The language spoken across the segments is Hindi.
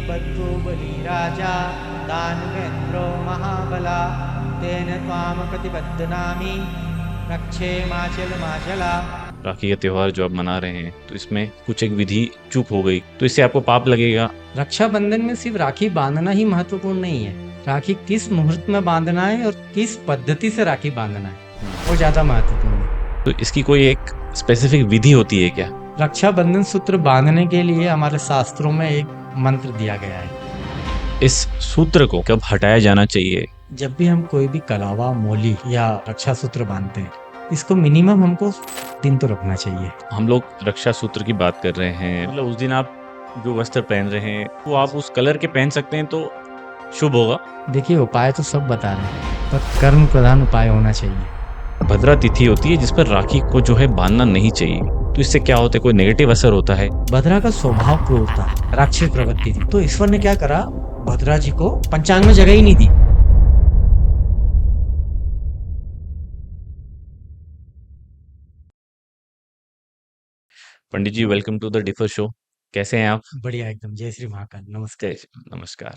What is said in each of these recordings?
बद्धो बलिराजा दानवेन्द्रो महाबला तेन त्वाम प्रतिबद्धनामि रक्षे माचला। राखी का त्योहार जो आप मना रहे हैं तो इसमें कुछ एक विधि चूक हो गई तो इससे आपको पाप लगेगा। रक्षाबंधन में सिर्फ राखी बांधना ही महत्वपूर्ण नहीं है, राखी किस मुहूर्त में बांधना है और किस पद्धति से राखी बांधना है वो ज्यादा महत्वपूर्ण है। तो इसकी कोई एक स्पेसिफिक विधि होती है क्या? रक्षाबंधन सूत्र बांधने के लिए हमारे शास्त्रों में एक मंत्र दिया गया है। इस सूत्र को कब हटाया जाना चाहिए? जब भी हम कोई भी कलावा, मोली या रक्षा सूत्र बांधते हैं, इसको मिनिमम हमको दिन तो रखना चाहिए। हम लोग रक्षा सूत्र की बात कर रहे हैं, मतलब उस दिन आप जो वस्त्र पहन रहे हैं वो आप उस कलर के पहन सकते हैं तो शुभ होगा। देखिए, उपाय तो सब बता रहे हैं, पर कर्म प्रधान उपाय होना चाहिए। भद्रा तिथि होती है जिस पर राखी को जो है बांधना नहीं चाहिए, तो इससे क्या होता है, कोई नेगेटिव असर होता है? भद्रा का स्वभाव क्रूरता है, राक्षस प्रवृत्ति थी, तो ईश्वर ने क्या करा, भद्रा जी को पंचांग में जगह ही नहीं दी। Pandit ji, welcome to the differ show. कैसे हैं आप? बढ़िया एकदम। जय श्री महाकाल। नमस्कार। नमस्कार।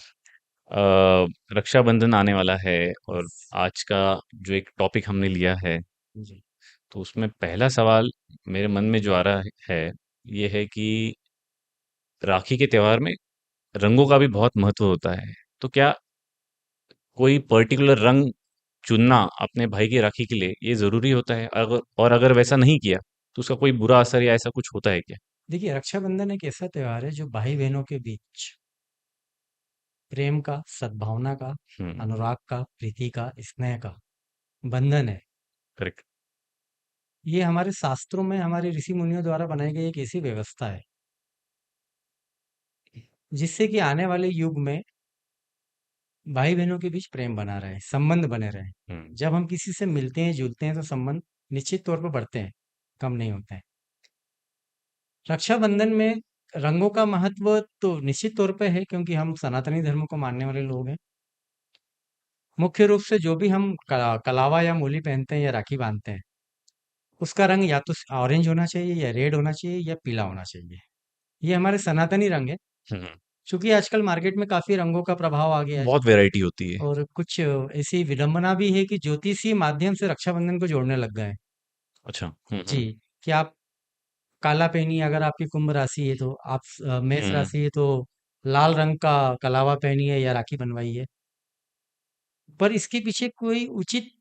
रक्षाबंधन आने वाला है और आज का जो एक टॉपिक हमने लिया है जी। तो उसमें पहला सवाल मेरे मन में जो आ रहा है ये है कि राखी के त्योहार में रंगों का भी बहुत महत्व होता है। तो क्या कोई पर्टिकुलर रंग चुनना अपने भाई की राखी के लिए ये जरूरी होता है? अगर वैसा नहीं किया तो उसका कोई बुरा असर या ऐसा कुछ होता है क्या? देखिए, रक्षाबंधन एक ऐसा त्योहार है जो भाई बहनों के बीच प्रेम का, सद्भावना का, हम्म। अनुराग का, प्रीति का, स्नेह का बंधन है। करेक्ट। ये हमारे शास्त्रों में हमारे ऋषि मुनियों द्वारा बनाई गई एक ऐसी व्यवस्था है जिससे कि आने वाले युग में भाई बहनों के बीच प्रेम बना रहे, संबंध बने रहे। हम्म। जब हम किसी से मिलते हैं, जुलते हैं, तो संबंध निश्चित तौर पर बढ़ते हैं, कम नहीं होते हैं। रक्षाबंधन में रंगों का महत्व तो निश्चित तौर पे है, क्योंकि हम सनातनी धर्म को मानने वाले लोग हैं। मुख्य रूप से जो भी हम कलावा या मूली पहनते हैं या राखी बांधते हैं, उसका रंग या तो ऑरेंज होना चाहिए, या रेड होना चाहिए, या पीला होना चाहिए। ये हमारे सनातनी रंग है। हम्म। चूंकि आजकल मार्केट में काफी रंगों का प्रभाव आ गया है, बहुत वैरायटी होती है। और कुछ ऐसी विडंबना भी है कि ज्योतिषी माध्यम से रक्षाबंधन को जोड़ने लग गए हैं। अच्छा। जी। कि आप काला पहनिए अगर आपकी कुंभ राशि है, तो आप मेष हम्म। राशि है तो लाल रंग का कलावा पहनिए या राखी बनवाइए। पर इसके पीछे कोई उचित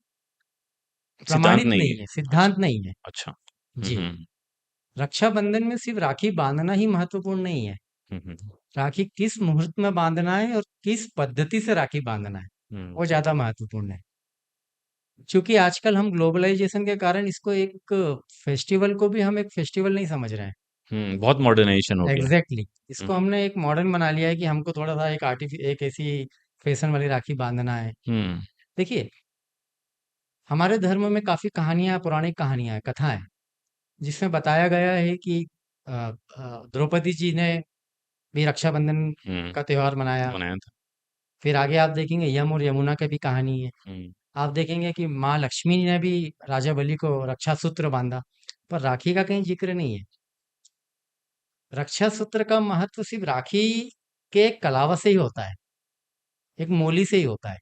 सिद्धांत प्रमाणित नहीं नहीं है। है, अच्छा। सिद्धांत नहीं है। अच्छा। जी। हम्म। रक्षाबंधन में सिर्फ राखी बांधना ही महत्वपूर्ण नहीं है, हम्म। राखी किस मुहूर्त में बांधना है और किस पद्धति से राखी बांधना है हम्म। वो ज्यादा महत्वपूर्ण है। क्योंकि आजकल हम ग्लोबलाइजेशन के कारण इसको एक फेस्टिवल को भी हम एक फेस्टिवल नहीं समझ रहे हैं। बहुत मॉडर्नाइजेशन हो गया। Exactly exactly। हम्म। इसको हमने एक मॉडर्न बना लिया है कि हमको थोड़ा सा एक ऐसी फैशन वाली राखी बांधना है। हम्म। देखिए, हमारे धर्म में काफी कहानियां, पौराणिक कहानियां हैं, कथाएं, जिसमें बताया गया है कि द्रौपदी जी ने भी रक्षाबंधन हम्म। का त्योहार मनाया। बनाया था। फिर आगे आप देखेंगे यम और यमुना की भी कहानी है। हम्म। आप देखेंगे कि माँ लक्ष्मी ने भी राजा बलि को रक्षा सूत्र बांधा, पर राखी का कहीं जिक्र नहीं है। रक्षा सूत्र का महत्व सिर्फ राखी के कलावा से ही होता है, एक मोली से ही होता है,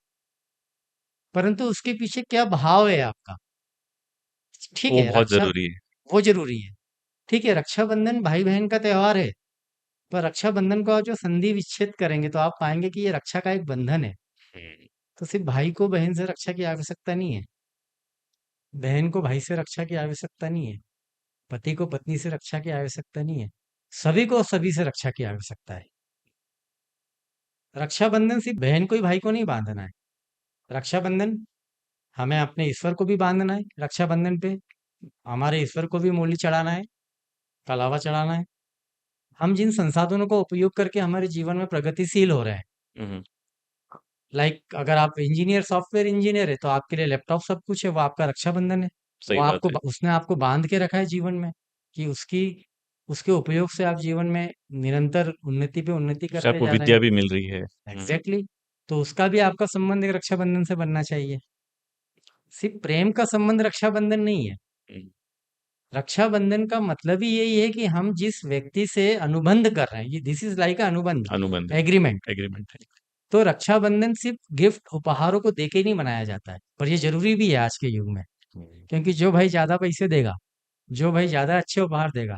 परंतु उसके पीछे क्या भाव है आपका। ठीक वो है, बहुत रक्षा जरूरी है। वो जरूरी है। ठीक है, रक्षाबंधन भाई बहन का त्योहार है, पर रक्षाबंधन को आप जो संधि विच्छेद करेंगे तो आप पाएंगे कि ये रक्षा का एक बंधन है। हम्म। तो सिर्फ भाई को बहन से रक्षा की आवश्यकता नहीं है, बहन को भाई से रक्षा की आवश्यकता नहीं है, पति को पत्नी से रक्षा की आवश्यकता नहीं है, सभी को सभी से रक्षा की आवश्यकता है। रक्षाबंधन सिर्फ बहन को ही भाई को नहीं बांधना है, रक्षाबंधन हमें अपने ईश्वर को भी बांधना है। रक्षाबंधन पे हमारे ईश्वर को भी मूली चढ़ाना है, कलावा चढ़ाना है। हम जिन संसाधनों का उपयोग करके हमारे जीवन में प्रगतिशील हो रहे हैं, हम्म। लाइक अगर आप इंजीनियर, सॉफ्टवेयर इंजीनियर है, तो आपके लिए लैपटॉप सब कुछ है, वो आपका रक्षाबंधन है। वो सही बात आपको है। उसने आपको बांध के रखा है जीवन में, कि उसकी उसके उपयोग से आप जीवन में निरंतर उन्नति पे उन्नति उससे करते आपको जा रहे विद्या हैं। भी मिल रही है। Exactly exactly। तो उसका भी आपका संबंध एक रक्षाबंधन से बनना चाहिए। सिर्फ प्रेम का संबंध रक्षाबंधन नहीं है, हम्म। रक्षाबंधन का मतलब ही यही है कि हम जिस व्यक्ति से अनुबंध कर रहे हैं, ये दिस इज लाइक अनुबंध, अनुबंध है, एग्रीमेंट। एग्रीमेंट है। तो रक्षाबंधन सिर्फ गिफ्ट उपहारों को देके नहीं मनाया जाता है, पर ये जरूरी भी है आज के युग में। हम्म, क्योंकि जो भाई ज्यादा पैसे देगा, जो भाई ज्यादा अच्छे उपहार देगा,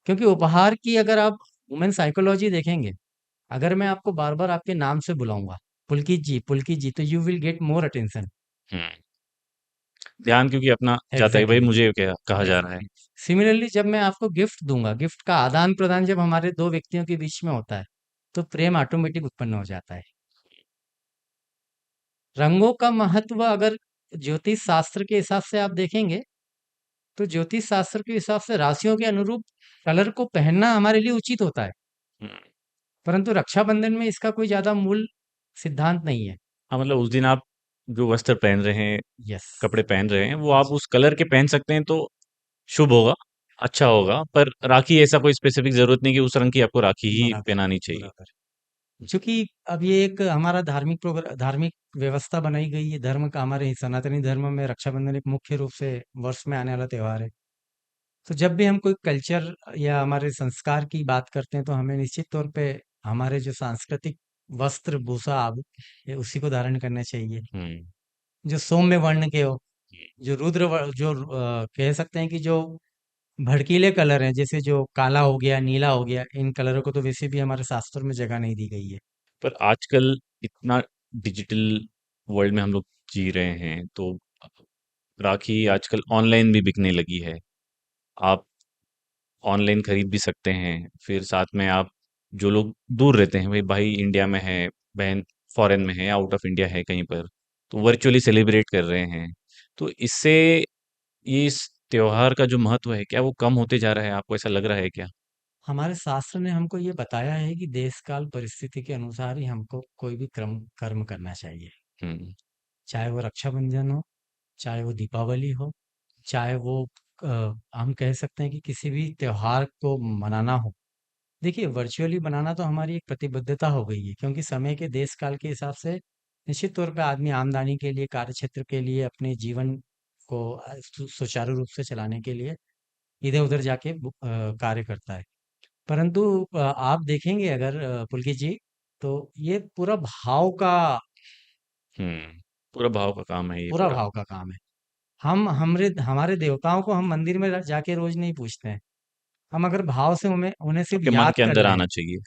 क्योंकि उपहार की अगर आप वुमेन साइकोलॉजी देखेंगे, अगर मैं आपको बार बार आपके नाम से बुलाऊंगा, पुलकित जी, तो you will get more attention. Hmm. ध्यान क्योंकि अपना जाता है कि भाई एग्जैक्टली, मुझे क्या कहा जा रहा है। एग्जैक्टली। सिमिलरली जब मैं आपको गिफ्ट दूंगा, गिफ्ट का आदान प्रदान जब हमारे दो व्यक्तियों के बीच में होता है, तो प्रेम ऑटोमेटिक उत्पन्न हो जाता है। रंगों का महत्व अगर ज्योतिष शास्त्र के हिसाब से आप देखेंगे, तो ज्योतिष शास्त्र के हिसाब से राशियों के अनुरूप कलर को पहनना हमारे लिए उचित होता है। हम्म। परंतु रक्षाबंधन में इसका कोई ज्यादा मूल सिद्धांत नहीं है। हाँ, मतलब उस दिन आप जो वस्त्र पहन रहे हैं, यस। कपड़े पहन रहे हैं, वो आप उस कलर के पहन सकते हैं तो शुभ होगा, अच्छा होगा। पर राखी ऐसा कोई स्पेसिफिक जरूरत नहीं कि उस रंग की आपको राखी ही बराबर, पहनानी चाहिए। बराबर। चूंकि अब ये एक हमारा धार्मिक प्रोग्राम, धार्मिक व्यवस्था बनाई गई है धर्म का, हमारे सनातनी धर्म में रक्षाबंधन एक मुख्य रूप से वर्ष में आने वाला त्योहार है। तो जब भी हम कोई कल्चर या हमारे संस्कार की बात करते हैं, तो हमें निश्चित तौर पे हमारे जो सांस्कृतिक वस्त्र भूषा उसी को धारण करना चाहिए, हम्म। जो सौम्य वर्ण के हो, जो जो कह सकते हैं कि जो भड़कीले कलर हैं, जैसे जो काला हो गया, नीला हो गया, इन कलरों को तो वैसे भी हमारे शास्त्रों में जगह नहीं दी गई है। पर आजकल इतना डिजिटल वर्ल्ड में हम लोग जी रहे हैं, तो राखी आजकल ऑनलाइन भी बिकने लगी है। आप ऑनलाइन खरीद भी सकते हैं। फिर साथ में आप जो लोग दूर रहते हैं, भाई भाई इंडिया में है, बहन फॉरेन में है, आउट ऑफ इंडिया है कहीं पर, तो वर्चुअली सेलिब्रेट कर रहे हैं। तो इससे ये इस त्योहार का जो महत्व है, क्या वो कम होते जा रहा है? आपको ऐसा लग रहा है क्या? हमारे शास्त्र ने हमको ये बताया है कि देश काल परिस्थिति के अनुसार ही हमको कोई भी क्रम कर्म करना चाहिए। हम्म। चाहे वो रक्षाबंधन हो, चाहे वो दीपावली हो, चाहे वो अ, हम कह सकते हैं कि किसी भी त्योहार को मनाना हो। देखिए, वर्चुअली बनाना तो हमारी एक प्रतिबद्धता हो गई है, क्योंकि समय के देश काल के हिसाब से निश्चित तौर पे आदमी आमदनी के लिए, कार्य क्षेत्र के लिए, अपने जीवन को सुचारू रूप से चलाने के लिए इधर उधर जाके कार्य करता है। परंतु आप देखेंगे अगर पुलकित जी, तो ये पूरा भाव का काम है ये पूरा पूरा। भाव का काम है। हम हमारे देवताओं को हम मंदिर में जाके रोज नहीं पूछते हैं। हम अगर भाव से उन्हें उन्हें सिर्फ आपके मन याद के कर अंदर लें, आना चाहिए।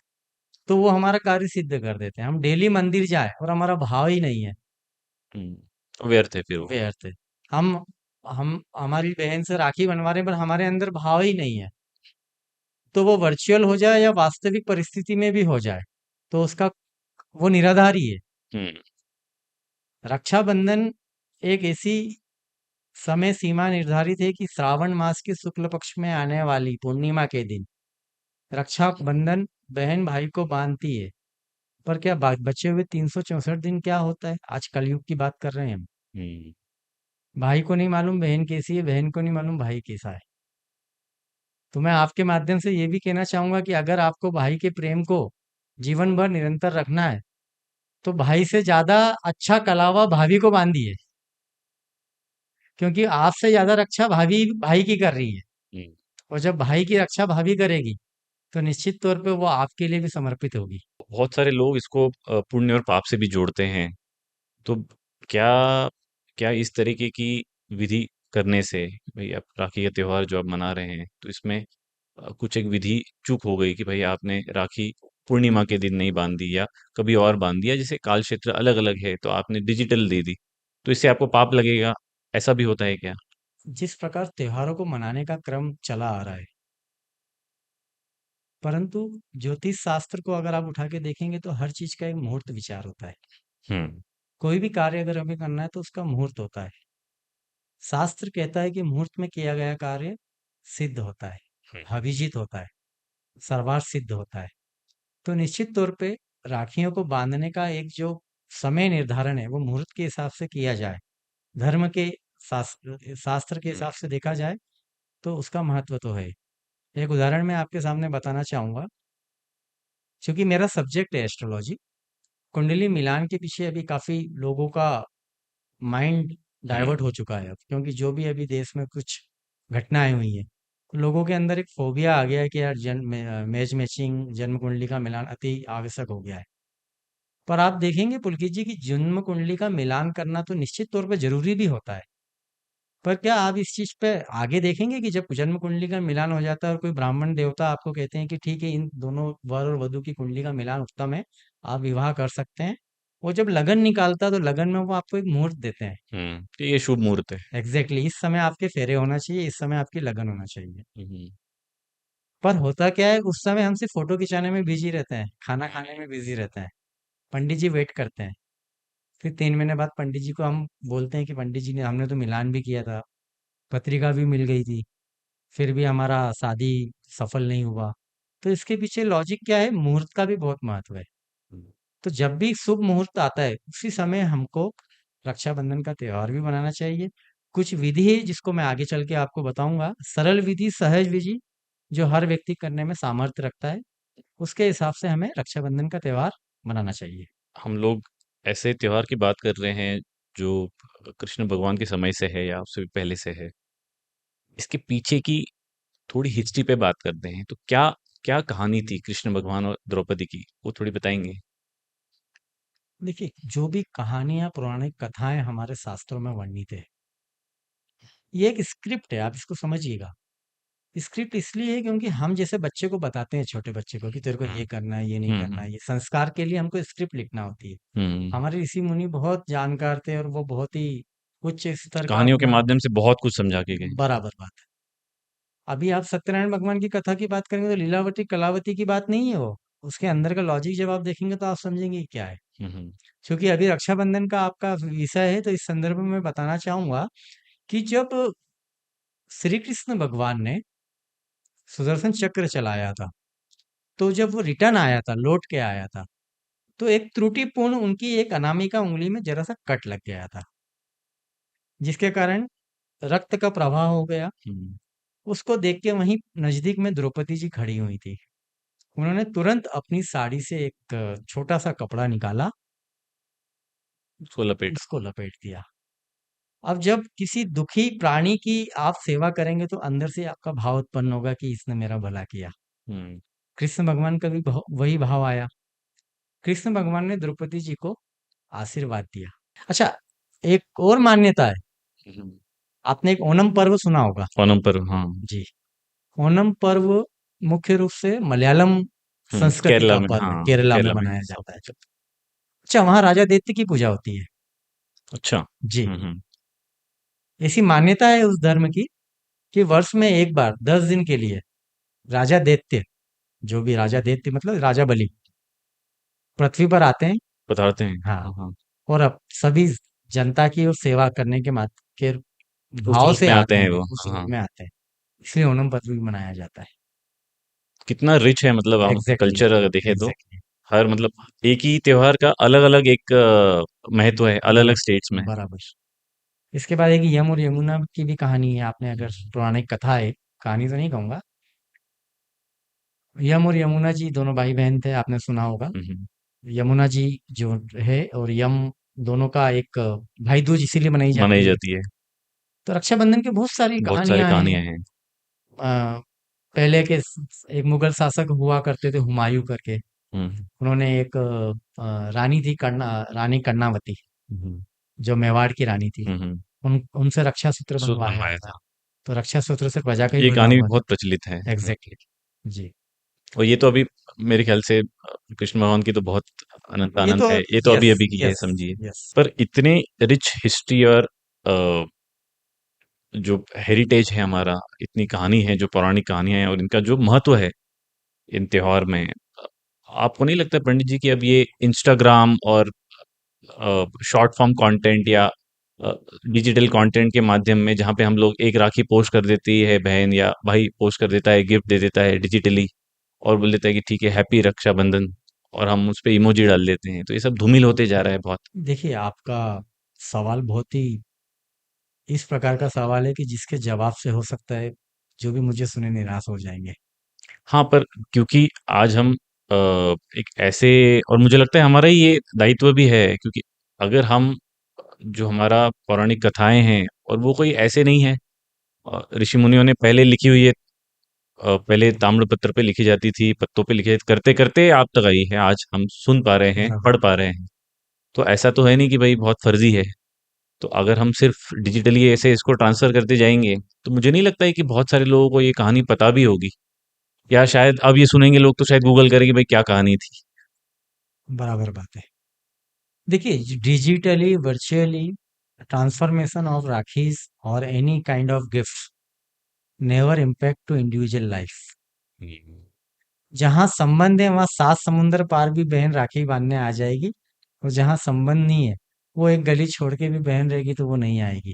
तो वो हमारा कार्य सिद्ध कर देते हैं। हम डेली मंदिर जाए और हमारा भाव ही नहीं है, व्यर्थ है फिर वो। व्यर्थ है। हम हम हमारी बहन से राखी बनवा रहे हैं, पर हमारे अंदर भाव ही नहीं है। तो वो वर्चुअल हो जाए या वास्तविक परिस्थिति में भी हो जाए, तो उसका वो निराधारी है। हम्म। रक्षाबंधन एक ऐसी समय सीमा निर्धारित है कि श्रावण मास के शुक्ल पक्ष में आने वाली पूर्णिमा के दिन रक्षाबंधन बहन भाई को बांधती है। पर क्या बचे हुए 364 दिन क्या होता है? आज कलयुग की बात कर रहे हैं हम। हम्म। भाई को नहीं मालूम बहन कैसी है, बहन को नहीं मालूम भाई कैसा है। तो मैं आपके माध्यम से ये भी कहना चाहूंगा कि अगर आपको भाई के प्रेम को जीवन भर निरंतर रखना है, तो भाई से ज्यादा अच्छा कलावा भाभी को बांधिए, क्योंकि आपसे ज्यादा रक्षा भाभी भाई की कर रही है। हम्म। और जब भाई की रक्षा भाभी करेगी, तो निश्चित तौर पे वो आपके लिए भी समर्पित होगी। बहुत सारे लोग इसको पुण्य और पाप से भी जोड़ते हैं। तो क्या क्या इस तरीके की विधि करने से, भाई आप राखी का त्योहार जो आप मना रहे हैं, तो इसमें कुछ एक विधि चूक हो गई कि भाई आपने राखी पूर्णिमा के दिन नहीं बांध दी या कभी और बांध दिया, जैसे काल क्षेत्र अलग अलग है तो आपने डिजिटल दे दी, तो इससे आपको पाप लगेगा, ऐसा भी होता है क्या? जिस प्रकार त्योहारों को मनाने का क्रम चला आ रहा है, परंतु ज्योतिष शास्त्र को अगर आप उठा के देखेंगे, तो हर चीज का एक मुहूर्त विचार होता है। हम्म। कोई भी कार्य अगर हमें करना है, तो उसका मुहूर्त होता है। शास्त्र कहता है कि मुहूर्त में किया गया कार्य सिद्ध होता है, हम्म। अभिजीत होता है, सर्वार्थ सिद्ध होता है। तो निश्चित तौर पे राखियों को बांधने का एक जो समय निर्धारण है, वो मुहूर्त के हिसाब से किया जाए, धर्म के शास्त्र के हम्म। हिसाब से देखा जाए, तो उसका महत्व तो है। एक उदाहरण मैं आपके सामने बताना चाहूंगा। क्योंकि मेरा सब्जेक्ट है एस्ट्रोलॉजी, कुंडली मिलान के पीछे अभी काफी लोगों का माइंड हम्म। डाइवर्ट हो चुका है अब, क्योंकि जो भी अभी देश में कुछ घटनाएं हुई हैं। तो लोगों के अंदर एक फोबिया आ गया है कि यार मैच मैचिंग जन्म कुंडली का मिलान अति आवश्यक हो गया है। पर आप देखेंगे पुलकित जी की जन्म कुंडली का मिलान करना तो निश्चित तौर पे जरूरी भी होता है। पर क्या आप इस चीज पे आगे देखेंगे कि जब जन्म कुंडली का मिलान हो जाता है और कोई ब्राह्मण देवता आपको कहते हैं कि ठीक है, इन दोनों वर और वधु की कुंडली का मिलान उत्तम है, आप विवाह कर सकते हैं। वो जब लगन निकालता है तो लगन में वो आपको एक मुहूर्त देते हैं। तो ये शुभ मुहूर्त है। इस समय आपके फेरे होना चाहिए, इस समय आपकी लगन होना चाहिए। हम्म। पर होता क्या है, उस समय हम सिर्फ फोटो खिंचाने में बिजी रहते हैं, खाना खाने में बिजी रहते हैं। पंडित जी वेट करते हैं। फिर 3 महीने बाद पंडित जी को हम बोलते हैं कि पंडित जी ने हमने तो मिलान भी किया था, पत्रिका भी मिल गई थी, फिर भी हमारा शादी सफल नहीं हुआ। तो इसके पीछे लॉजिक क्या है, मुहूर्त का भी बहुत महत्व है। हम्म। तो जब भी शुभ मुहूर्त आता है उसी समय हमको रक्षाबंधन का त्योहार भी मनाना चाहिए। कुछ विधि है जिसको मैं आगे चल के आपको बताऊंगा, सरल विधि, सहज विधि, जो हर व्यक्ति करने में सामर्थ्य रखता है, उसके हिसाब से हमें रक्षाबंधन का त्योहार मनाना चाहिए। हम लोग ऐसे त्योहार की बात कर रहे हैं जो कृष्ण भगवान के समय से है या उससे भी पहले से है। इसके पीछे की थोड़ी हिस्ट्री पे बात करते हैं, तो क्या क्या कहानी थी कृष्ण भगवान और द्रौपदी की, वो थोड़ी बताएंगे? देखिए, जो भी कहानियां पौराणिक कथाएं हमारे शास्त्रों में वर्णित है, ये एक स्क्रिप्ट है, आप इसको समझिएगा। स्क्रिप्ट इसलिए है क्योंकि हम जैसे बच्चे को बताते हैं, छोटे बच्चे को, कि तेरे को हम्म। ये करना है, ये नहीं हम्म। करना है, ये संस्कार के लिए हमको स्क्रिप्ट लिखना होती है। हम्म। हमारे ऋषि मुनि बहुत जानकार थे और वो बहुत ही उच्च स्तर का कहानियों के अपना, माध्यम से बहुत कुछ समझा के गए। बराबर बात है। अभी आप सत्यनारायण भगवान की कथा की बात करेंगे तो लीलावती कलावती की बात नहीं है वो। उसके अंदर का लॉजिक जब आप देखेंगे तो आप समझेंगे कि क्या है। हम्म। क्योंकि अभी रक्षाबंधन का आपका विषय है, तो इस संदर्भ में मैं बताना चाहूंगा कि जब श्री कृष्ण भगवान ने सुदर्शन चक्र चलाया था, तो जब वो रिटर्न आया था, लौट के आया था, तो एक त्रुटिपूर्ण उनकी एक अनामिका उंगली में जरा सा कट लग गया था, जिसके कारण रक्त का प्रवाह हो गया। हम्म। उसको देख के वहीं नजदीक में द्रौपदी जी खड़ी हुई थी। उन्होंने तुरंत अपनी साड़ी से एक छोटा सा कपड़ा निकाला, उसको लपेट। उसको लपेट दिया। अब जब किसी दुखी प्राणी की आप सेवा करेंगे तो अंदर से आपका भाव उत्पन्न होगा कि इसने मेरा भला किया। हम्म। कृष्ण भगवान का भी वही भाव आया। कृष्ण भगवान ने द्रौपदी जी को आशीर्वाद दिया। अच्छा, एक और मान्यता है। हम्म। आपने एक ओणम पर्व सुना होगा। ओणम पर, हाँ। जी। ओणम पर्व मुख्य रूप से मलयालम संस्कृति केरला का में, पर्व है, हाँ। केरला में केरला में मनाया साउथ जाता है। में चलता अच्छा, वहां राजा दैत्य की पूजा होती है। है। अच्छा। जी। हम्म। ऐसी मान्यता है उस धर्म की कि वर्ष में एक बार 10 दिन के लिए राजा दैत्य, जो भी राजा दैत्य मतलब राजा बलि, पृथ्वी पर आते हैं। बताते हैं, हाँ। हाँ हाँ। और अब सभी जनता की वो सेवा करने के के उस भाव रूप से में आते आते हैं हैं, वो, उस रूप हाँ। में आते हैं। इसलिए ओणम पर्व भी मनाया जाता है। कितना रिच है, मतलब हम एग्जैक्टली। कल्चर अगर देखें तो एग्जैक्टली। हर, मतलब एक ही त्योहार का अलग अलग एक महत्व है अलग अलग बराबर। स्टेट्स में। बराबर। इसके बाद एक यम और यमुना की भी कहानी है। आपने अगर हम्म। पौराणिक कथा है, कहानी तो नहीं कहूंगा। यम और यमुना जी दोनों भाई बहन थे, आपने सुना होगा। हम्म। यमुना जी जो है और यम, दोनों का एक भाई दूज इसीलिए मनाई मनाई जाती है। जाती है। तो रक्षाबंधन की बहुत सारी बहुत सारी कहानियां हैं। कहानियां हैं। अ, पहले के एक मुगल शासक हुआ करते थे हुमायूं करके। हम्म। उन्होंने एक रानी थी, रानी कर्णावती, हम्म। जो मेवाड़ की रानी थी। हम्म। उन उनसे रक्षा सूत्र सूत बनवाया बनवाया था। था। तो रक्षा सूत्र से प्रजा का ही ये भला कहानी भी हुआ था। बहुत प्रचलित है। एग्जैक्टली। जी। और ये तो अभी मेरे ख्याल से कृष्ण भगवान की तो बहुत अनंत ये अनंत तो, है, ये तो अभी यस, अभी की है यस, समझिए। यस। पर इतने रिच हिस्ट्री और अ, जो हेरिटेज है हमारा, इतनी कहानी है, जो पौराणिक कहानियां हैं और इनका जो महत्व है इन त्योहार में, आपको नहीं लगता पंडित जी कि अब ये इंस्टाग्राम और शॉर्ट फॉर्म कंटेंट या डिजिटल कंटेंट के माध्यम में, जहाँ पे हम लोग एक राखी पोस्ट कर देती है बहन या भाई पोस्ट कर देता है, गिफ्ट दे देता है डिजिटली और बोल देता है कि ठीक है हैप्पी रक्षाबंधन, और हम उस पे इमोजी डाल देते हैं, तो ये सब धूमिल होते जा रहा है बहुत। देखिए, आपका सवाल बहुत ही इस प्रकार का सवाल है कि जिसके जवाब से हो सकता है जो भी मुझे सुने निराश हो जाएंगे। हाँ, पर क्योंकि आज हम एक ऐसे, और मुझे लगता है हमारा ही ये दायित्व भी है, क्योंकि अगर हम, जो हमारा पौराणिक कथाएं हैं और वो कोई ऐसे नहीं है ऋषि मुनियों ने पहले लिखी हुई है, पहले ताम्रपत्र पे लिखी जाती थी, पत्तों पे लिखे करते करते आप तक आई है, आज हम सुन पा रहे हैं, बराबर। पढ़ पा रहे हैं। तो ऐसा तो है नहीं कि भाई बहुत फर्जी है। तो अगर हम सिर्फ डिजिटली ऐसे इसको ट्रांसफर करते जाएंगे, तो मुझे नहीं लगता है कि बहुत सारे लोगों को ये कहानी पता भी होगी। या शायद अब ये सुनेंगे लोग तो शायद गूगल करेंगे भाई क्या कहानी थी। बराबर बात है। देखिए, digitally virtually transformation of rakhis और any kind of gift never impact to individual life. Hmm. जहाँ संबंध है वहाँ 7 समुंदर पार भी बहन राखी बांधने आ जाएगी, और जहाँ संबंध नहीं है, वो एक गली छोड़ के भी बहन रहेगी तो वो नहीं आएगी।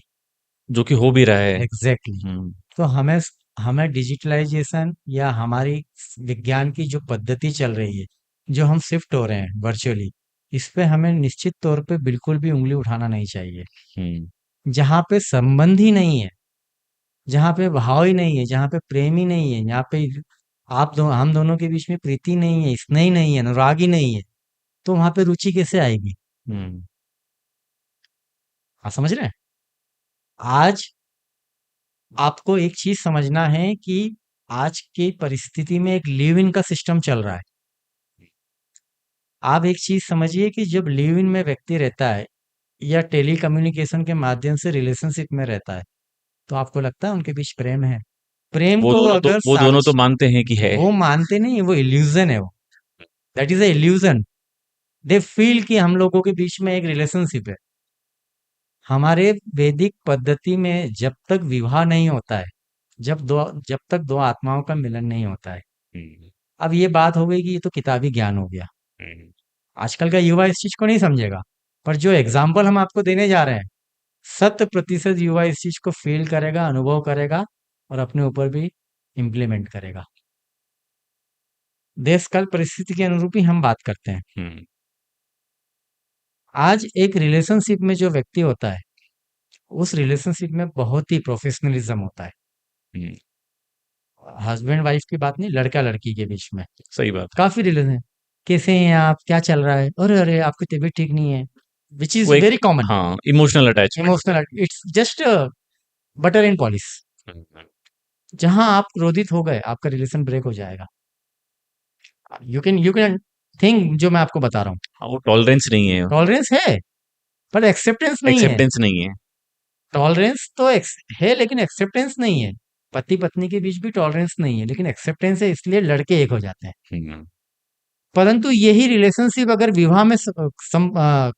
जो कि हो भी रहा है। Exactly exactly. हम्म। तो हमें हमें डिजिटलाइजेशन या हमारी विज्ञान की जो पद्धति चल रही है, जो हम शिफ्ट हो रहे हैं वर्चुअली, इस पे हमें निश्चित तौर पे बिल्कुल भी उंगली उठाना नहीं चाहिए। हम्म। जहाँ पे संबंध ही नहीं है, जहाँ पे भाव ही नहीं है, जहाँ पे प्रेम ही नहीं है, जहाँ पे हम दोनों के बीच में प्रीति नहीं है, स्नेह ही नहीं है, अनुराग ही नहीं है, तो वहां पे रुचि कैसे आएगी? हम्म। आप समझ रहे हैं? आज आपको एक चीज समझना है कि आज की परिस्थिति में एक लिव इन का सिस्टम चल रहा है। आप एक चीज समझिए कि जब लिव इन में व्यक्ति रहता है या टेली कम्युनिकेशन के माध्यम से रिलेशनशिप में रहता है, तो आपको लगता है उनके बीच प्रेम है? प्रेम को अगर वो दोनों तो साक्ष मानते हैं कि है। वो मानते नहीं, वो इल्यूजन है, वो that is a illusion. They feel कि हम लोगों के बीच में एक रिलेशनशिप है। हमारे वैदिक पद्धति में जब तक विवाह नहीं होता है, जब तक दो आत्माओं का मिलन नहीं होता है। हम्म। अब ये बात हो गई कि ये तो किताबी ज्ञान हो गया, हम्म। आजकल का युवा इस चीज को नहीं समझेगा। पर जो एग्जाम्पल हम आपको देने जा रहे हैं, 100% युवा इस चीज को फील करेगा, अनुभव करेगा, और अपने ऊपर भी इम्प्लीमेंट करेगा। देश काल परिस्थिति के अनुरूप ही हम बात करते हैं। हम्म। आज एक रिलेशनशिप में जो व्यक्ति होता है, उस रिलेशनशिप में बहुत ही प्रोफेशनलिज्म होता है। हम्म। हस्बैंड वाइफ की बात नहीं, लड़का लड़की के बीच में सही बात है। काफी रिलेशन है। कैसे हैं आप, क्या चल रहा है, अरे अरे आपकी तबीयत ठीक नहीं है, विच वो इज एक, वेरी कॉमन। हाँ, इमोशनल अटैचमेंट होता emotional, it's just butter and polish. है। जहां आप क्रोधित हो गए, आपका रिलेशन ब्रेक हो जाएगा। यू कैन थिंक जो मैं आपको बता रहा हूँ। हाँ, वो टॉलरेंस नहीं है। टॉलरेंस है, पर एक्सेप्टेंस नहीं है। एक्सेप्टेंस नहीं है। टॉलरेंस तो है, लेकिन एक्सेप्टेंस नहीं है। पति पत्नी के बीच भी टॉलरेंस नहीं है, लेकिन एक्सेप्टेंस है, इसलिए लड़के एक हो जाते हैं। हम्म। परंतु यही रिलेशनशिप अगर विवाह में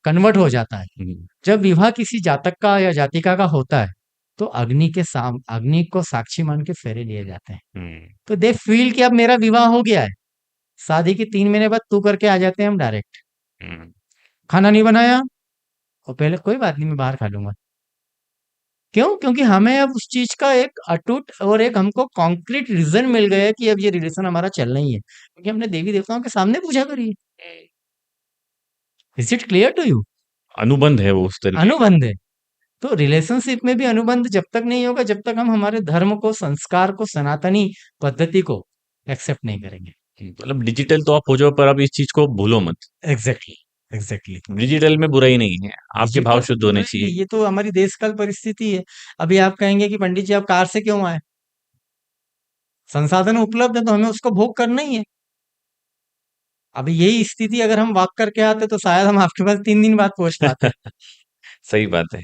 कन्वर्ट हो जाता है, हम्म। जब विवाह किसी जातक का या जातिका का होता है, तो अग्नि को साक्षी मान के फेरे लिए जाते हैं। हम्म। तो दे फील कि अब मेरा विवाह हो गया है। शादी के 3 महीने बाद तू करके आ जाते हैं हम डायरेक्ट। हम्म। खाना नहीं बनाया, और पहले कोई बात नहीं, मैं बाहर खा लूंगा। क्यों? क्योंकि हमें अब उस चीज का एक अटूट और एक हमको कॉन्क्रीट रीजन मिल गया है कि अब ये रिलेशन हमारा चलना ही है, क्योंकि हमने देवी देवताओं के सामने पूजा करी है। Is it clear to you? अनुबंध है वो उस तरीके का। अनुबंध है। तो रिलेशनशिप में भी अनुबंध जब तक नहीं होगा, जब तक हम हमारे धर्म को, संस्कार को, सनातनी पद्धति को एक्सेप्ट नहीं करेंगे। मतलब डिजिटल तो आप हो जाओ, पर आप इस चीज को भूलो मत। Exactly, exactly. डिजिटल में बुराई नहीं है, आपके भाव डिजिटल शुद्ध तो होने नहीं, चाहिए। ये तो हमारी देशकाल परिस्थिति है। अभी आप कहेंगे कि पंडित जी आप कार से क्यों आए? संसाधन उपलब्ध है तो हमें उसको भोग करना ही है। अभी यही स्थिति अगर हम वॉक करके आते तो शायद हम आपके पास 3 दिन बाद पहुंच पाते। सही बात है।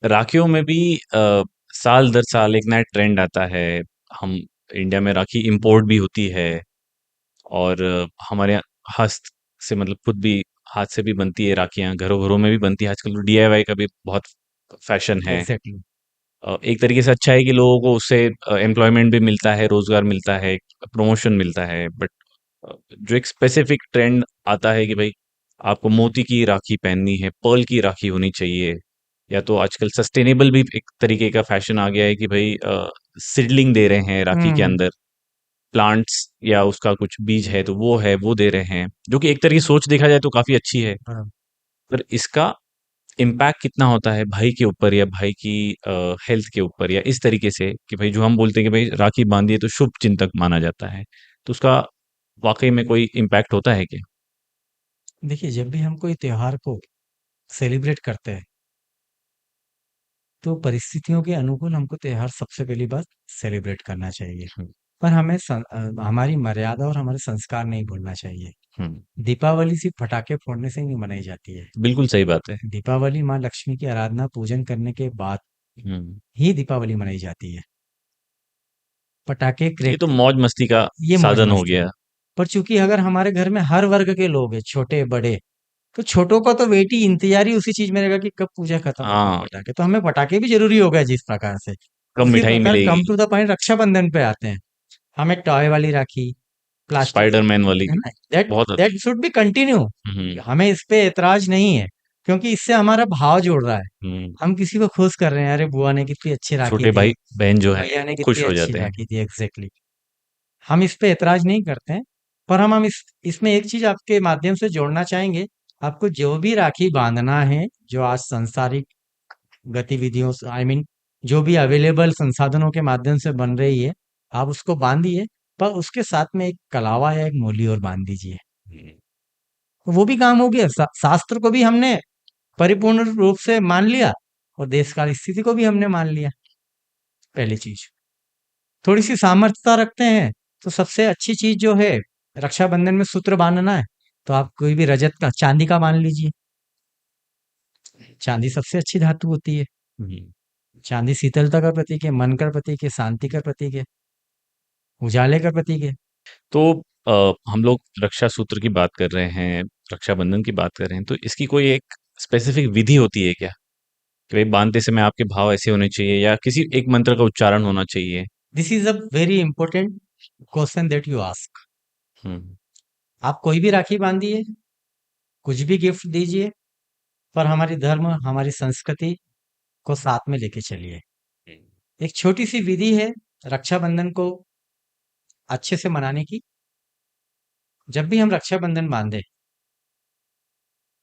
राखियों में भी साल दर साल एक नया ट्रेंड आता है। हम इंडिया में राखी इंपोर्ट भी होती है, और हमारे यहाँ हस्त से, मतलब खुद भी हाथ से भी बनती है राखियां, घरों घरों में भी बनती है। आजकल तो डीआईवाई का भी बहुत फैशन है। एग्जैक्टली। एक तरीके से अच्छा है कि लोगों को उससे एम्प्लॉयमेंट भी मिलता है, रोजगार मिलता है, प्रमोशन मिलता है। बट जो एक स्पेसिफिक ट्रेंड आता है कि भाई आपको मोती की राखी पहननी है, पर्ल की राखी होनी चाहिए, या तो आजकल सस्टेनेबल भी एक तरीके का फैशन आ गया है कि भाई सीडलिंग दे रहे हैं राखी के हम्म। अंदर, प्लांट्स या उसका कुछ बीज है तो वो है, वो दे रहे हैं, जो कि एक तरह की सोच देखा जाए तो काफी अच्छी है। बराबर। पर इसका इम्पैक्ट कितना होता है भाई के ऊपर, या भाई की हेल्थ के ऊपर, या इस तरीके से कि भाई जो हम बोलते हैं कि भाई राखी बांधिए तो शुभ चिंतक माना जाता है, तो उसका वाकई में कोई इम्पैक्ट होता है क्या? देखिए, जब भी हम कोई त्योहार को सेलिब्रेट करते हैं, तो परिस्थितियों के अनुकूल हमको त्योहार सबसे पहली बात सेलिब्रेट करना चाहिए। हुँ, पर हमारी मर्यादा और हमारे संस्कार नहीं भूलना चाहिए। हुँ। दीपावली सिर्फ पटाखे फोड़ने से ही नहीं मनाई जाती है। बिल्कुल सही बात है। दीपावली माँ लक्ष्मी की आराधना पूजन करने के बाद हुँ। ही दीपावली मनाई जाती है। पटाखे ये तो क्रैक मौज-मस्ती का ये मौज साधन हो मस्ती है। गया। पर चूंकि अगर हमारे घर में हर वर्ग के लोग हैं, छोटे बड़े, तो छोटों का तो वेट ही इंतजार ही उसी चीज में रहेगा कि कब पूजा खत्म और कब हाँ, पटाखे। तो हमें पटाखे भी जरूरी हो गए जिस प्रकार से। कब उसी मिठाई प्रकार कम मिलेगी, टू द पॉइंट रक्षाबंधन पे आते हैं। हम एक टॉय वाली राखी, प्लास्टिक, स्पाइडरमैन वाली है ना, दैट बहुत दैट शुड बी कंटिन्यू। हुँ, हमें इस पे एतराज नहीं है, क्योंकि इससे हमारा भाव जुड़ रहा है। हुँ। हम किसी को खुश कर रहे हैं, अरे बुआ ने कितनी अच्छी राखी छोटे दी, भाई-बहन जो हैं, भैया ने कितनी खुश हो अच्छी जाते हैं। राखी दी, एग्जैक्टली। हम इस पे एतराज नहीं करते हैं। पर हम इस इसमें एक चीज आपके माध्यम से जोड़ना चाहेंगे। आपको जो भी राखी बांधना है, जो आज सांसारिक गतिविधियों से, आई मीन, जो भी अवेलेबल संसाधनों के माध्यम से बन रही है, आप उसको बांधिए। पर उसके साथ में एक कलावा या एक मूली और बांध दीजिए, हुँ, तो वो भी काम हो गया। शास्त्र को भी हमने परिपूर्ण रूप से मान लिया, और देश काल स्थिति को भी हमने मान लिया। पहली चीज, थोड़ी सी सामर्थ्यता रखते हैं, तो सबसे अच्छी चीज जो है, रक्षाबंधन में सूत्र बांधना है, तो आप कोई भी रजत का, चांदी का बांध लीजिए। चांदी सबसे अच्छी धातु होती है। हुँ। चांदी शीतलता का प्रतीक है, मन का प्रतीक है, शांति का प्रतीक है, उजाले का प्रतीक है। तो हम लोग रक्षा सूत्र की बात कर रहे हैं, रक्षाबंधन की बात कर रहे हैं, तो इसकी कोई एक स्पेसिफिक विधि होती है क्या? कि भई बाँधते समय आपके भाव ऐसे होने चाहिए या किसी एक मंत्र का उच्चारण होना चाहिए? This is a very important question that you ask. Hmm, आप कोई भी राखी बांधिए, कुछ भी गिफ्ट दीजिए, पर हमारी धर्म, हमारी संस्कृति को साथ में लेके चलिए। हुँ, एक छोटी सी विधि है रक्षाबंधन को अच्छे से मनाने की। जब भी हम रक्षाबंधन बांधे,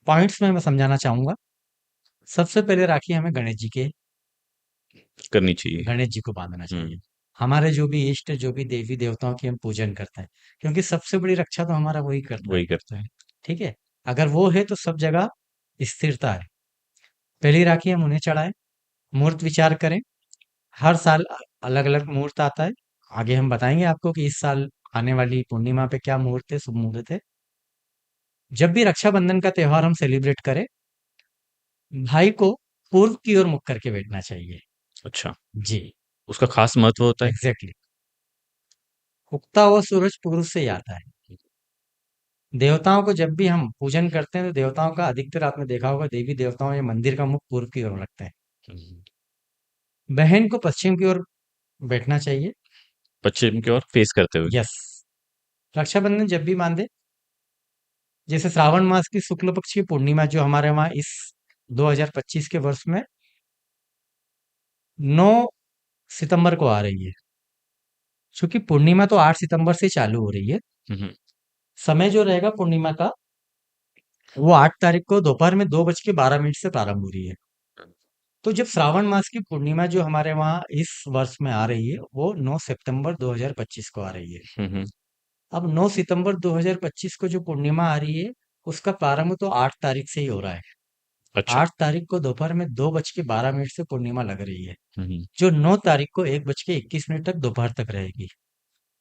पॉइंट्स में मैं समझाना चाहूंगा। सबसे पहले राखी हमें करनी चाहिए। गणेश जी को बांधना हुँ, चाहिए। हमारे जो भी इष्ट, जो भी देवी देवताओं की हम पूजन करते हैं, क्योंकि सबसे बड़ी रक्षा तो हमारा वही करता है। वही करते हैं। ठीक है, अगर वो है तो सब जगह स्थिरता है। पहली राखी हम उन्हें चढ़ाएं। मुहूर्त विचार करें। हर साल अलग अलग मुहूर्त आता है। आगे हम बताएंगे आपको कि इस साल आने वाली पूर्णिमा पे क्या मुहूर्त है, शुभ मुहूर्त है। जब भी रक्षाबंधन का त्योहार हम सेलिब्रेट करें, भाई को पूर्व की ओर मुख करके बैठना चाहिए। अच्छा, जी, उसका ख़ास महत्व होता है? एग्जैक्टली। उगता हुआ सूरज पूर्व से ही आता है। देवताओं को जब भी हम पूजन करते हैं, तो देवताओं का अधिकतर आपने देखा होगा, देवी देवताओं या मंदिर का मुख पूर्व की ओर रखते हैं। हुँ, बहन को पश्चिम की ओर बैठना चाहिए। पश्चिम की ओर फेस करते हुए। यस। रक्षाबंधन जब भी बांधे, जैसे श्रावण मास की शुक्ल पक्ष की पूर्णिमा जो हमारे वहाँ इस 2025 के वर्ष में 9 सितंबर को आ रही है। क्योंकि पूर्णिमा तो 8 सितंबर से चालू हो रही है। हुँ, हुँ, समय जो रहेगा पूर्णिमा का, वो 8 तारीख को दोपहर में 2:12 से प्रारंभ हो रही है। तो जब श्रावण मास की पूर्णिमा जो हमारे वहाँ इस वर्ष में आ रही है, वो 9 सितंबर 2025 को आ रही है। हुँ, हुँ। अब 9 सितंबर 2025 को जो पूर्णिमा आ रही है, उसका प्रारंभ तो 8 तारीख से ही हो रहा है। अच्छा। 8 तारीख को दोपहर में 2:12 से पूर्णिमा लग रही है, हुँ, हुँ, जो 9 तारीख को 1:21 तक दोपहर तक रहेगी।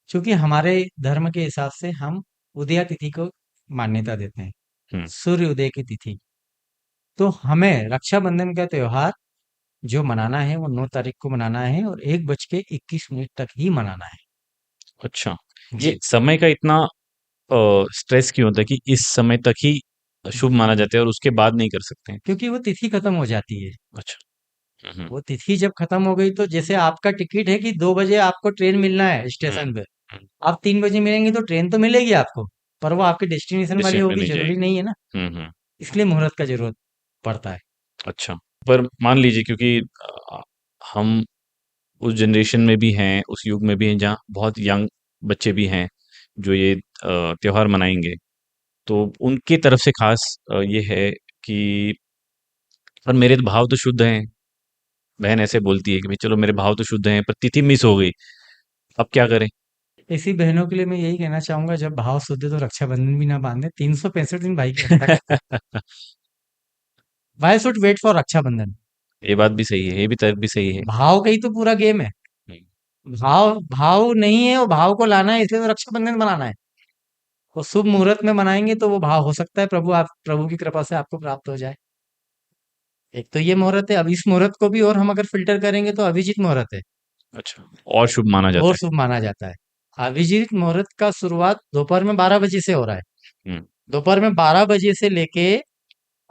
क्योंकि हमारे धर्म के हिसाब से हम उदया तिथि को मान्यता देते हैं, हुँ। सूर्य उदय की तिथि। तो हमें रक्षाबंधन का त्योहार जो मनाना है, वो 9 तारीख को मनाना है, और 1:21 तक ही मनाना है। अच्छा, ये जी, समय का इतना स्ट्रेस क्यों होता है कि इस समय तक ही शुभ माना जाता है और उसके बाद नहीं कर सकते हैं? क्योंकि वो तिथि खत्म हो जाती है। अच्छा। हुँ, हुँ, वो तिथि जब खत्म हो गई, तो जैसे आपका टिकट है कि 2 बजे आपको ट्रेन मिलना है हुँ, स्टेशन पे। हुँ। आप 3 बजे मिलेंगे तो ट्रेन तो मिलेगी आपको, पर वो आपके डेस्टिनेशन वाली डिस्टेंस में होगी, नहीं ज़रूरी जाएगी। नहीं है ना। हुँ, हुँ। इसलिए मुहूर्त का ज़रूरत पड़ता है। अच्छा, पर मान लीजिए क्योंकि हम उस जनरेशन में भी हैं, उस युग में भी हैं जहाँ बहुत यंग बच्चे भी हैं, जो ये त्योहार मनाएँगे। तो उनकी तरफ से ख़ास ये है कि पर मेरे तो भाव तो शुद्ध हैं। बहन ऐसे बोलती है कि भई चलो मेरे भाव तो शुद्ध हैं, पर तिथि मिस हो गई, अब क्या करें? ऐसी बहनों के लिए मैं यही कहना चाहूँगा, जब भाव शुद्ध है तो रक्षाबंधन भी ना बाँधे, 365 दिन भाई की रक्षा करें। Why should wait for Rakshabandhan? ये बात भी सही है, ये भी तर्क भी सही है। भाव का ही तो पूरा गेम है। हम्म, भाव भाव नहीं है, वो भाव को लाना है, इसलिए तो रक्षाबंधन बनाना है। वो शुभ मुहूर्त में मनाएंगे तो वो भाव हो सकता है प्रभु की कृपा से आपको प्राप्त हो जाए। एक तो ये मुहूर्त है, अब इस मुहूर्त को भी और हम अगर फिल्टर करेंगे तो अभिजीत मुहूर्त है, अच्छा, और शुभ माना जाता और है। शुभ माना जाता है। अभिजीत मुहूर्त का शुरुआत दोपहर में 12 बजे से हो रहा है। हम्म, दोपहर में 12 बजे से लेके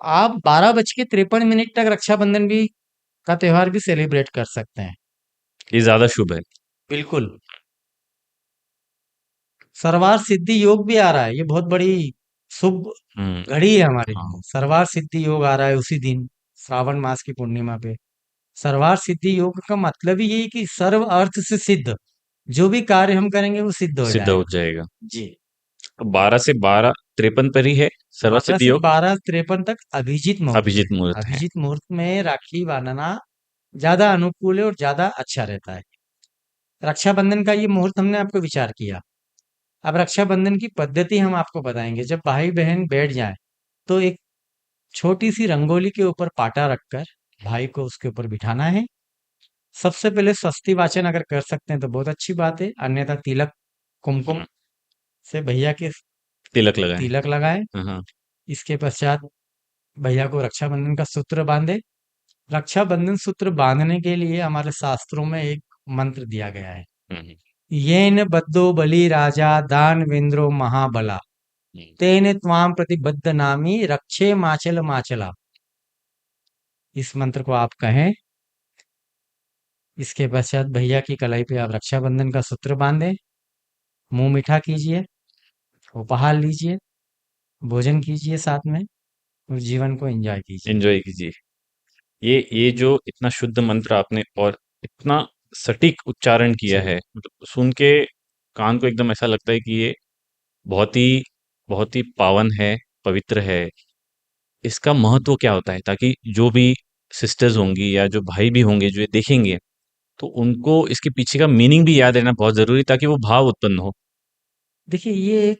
आप 12:53 तक रक्षाबंधन भी का त्योहार भी सेलिब्रेट कर सकते हैं। ये ज्यादा शुभ है। बिल्कुल। सर्वार सिद्धि योग भी आ रहा है, ये बहुत बड़ी शुभ हम्म। घड़ी है हमारे लिए। हाँ। सर्वार सिद्धि योग आ रहा है उसी दिन, श्रावण मास की पूर्णिमा पे। सर्वार सिद्धि योग का मतलब ही ये है कि सर्व अर्थ से सिद्ध, जो भी कार्य हम करेंगे वो सिद्ध हो सिद्ध हो जाएगा। जाएगा। जी। तो 12 से 12:53 पर ही है बारह सर्वसिद्धि से योग। बारह तिरपन तक अभिजीत मुहूर्त है। अभिजीत मुहूर्त है। अभिजीत मुहूर्त में राखी बांधना ज्यादा अनुकूल है और ज्यादा अच्छा रहता है। रक्षाबंधन का ये मुहूर्त हमने आपको विचार किया। अब रक्षाबंधन की पद्धति हम आपको बताएंगे। जब भाई बहन बैठ जाएं तो एक छोटी सी रंगोली के ऊपर पाटा रखकर भाई को उसके ऊपर बिठाना है। सबसे पहले स्वस्ति वाचन अगर कर सकते हैं तो बहुत अच्छी बात है, अन्यथा तिलक कुमकुम हम्म, से भैया के तिलक लगाए। तिलक लगाएं। हाँ, हाँ। इसके पश्चात भैया को रक्षाबंधन का सूत्र बांधे। रक्षाबंधन सूत्र बांधने के लिए हमारे शास्त्रों में एक मंत्र दिया गया है। हम्म, येन बद्धो बलि राजा दानवेंद्रो महाबला, हम्म, तेन त्वाम प्रतिबद्ध नामी रक्षे माचल माचला। इस मंत्र को आप कहें। इसके पश्चात भैया की कलाई पे आप रक्षाबंधन का सूत्र बांधें, मुंह मीठा कीजिए, उपहार लीजिए, भोजन कीजिए साथ में और जीवन को एंजॉय कीजिए। एंजॉय कीजिए। ये जो इतना शुद्ध मंत्र आपने और इतना सटीक उच्चारण किया जी। है, मतलब सुन के कान को एकदम ऐसा लगता है कि ये बहुत ही बहुत ही पावन है, पवित्र है। इसका महत्व क्या होता है, ताकि जो भी सिस्टर्स होंगी या जो भाई भी होंगे जो ये देखेंगे, तो उनको इसके पीछे का मीनिंग भी याद रहना बहुत जरूरी, ताकि वो भाव उत्पन्न हो। देखिए ये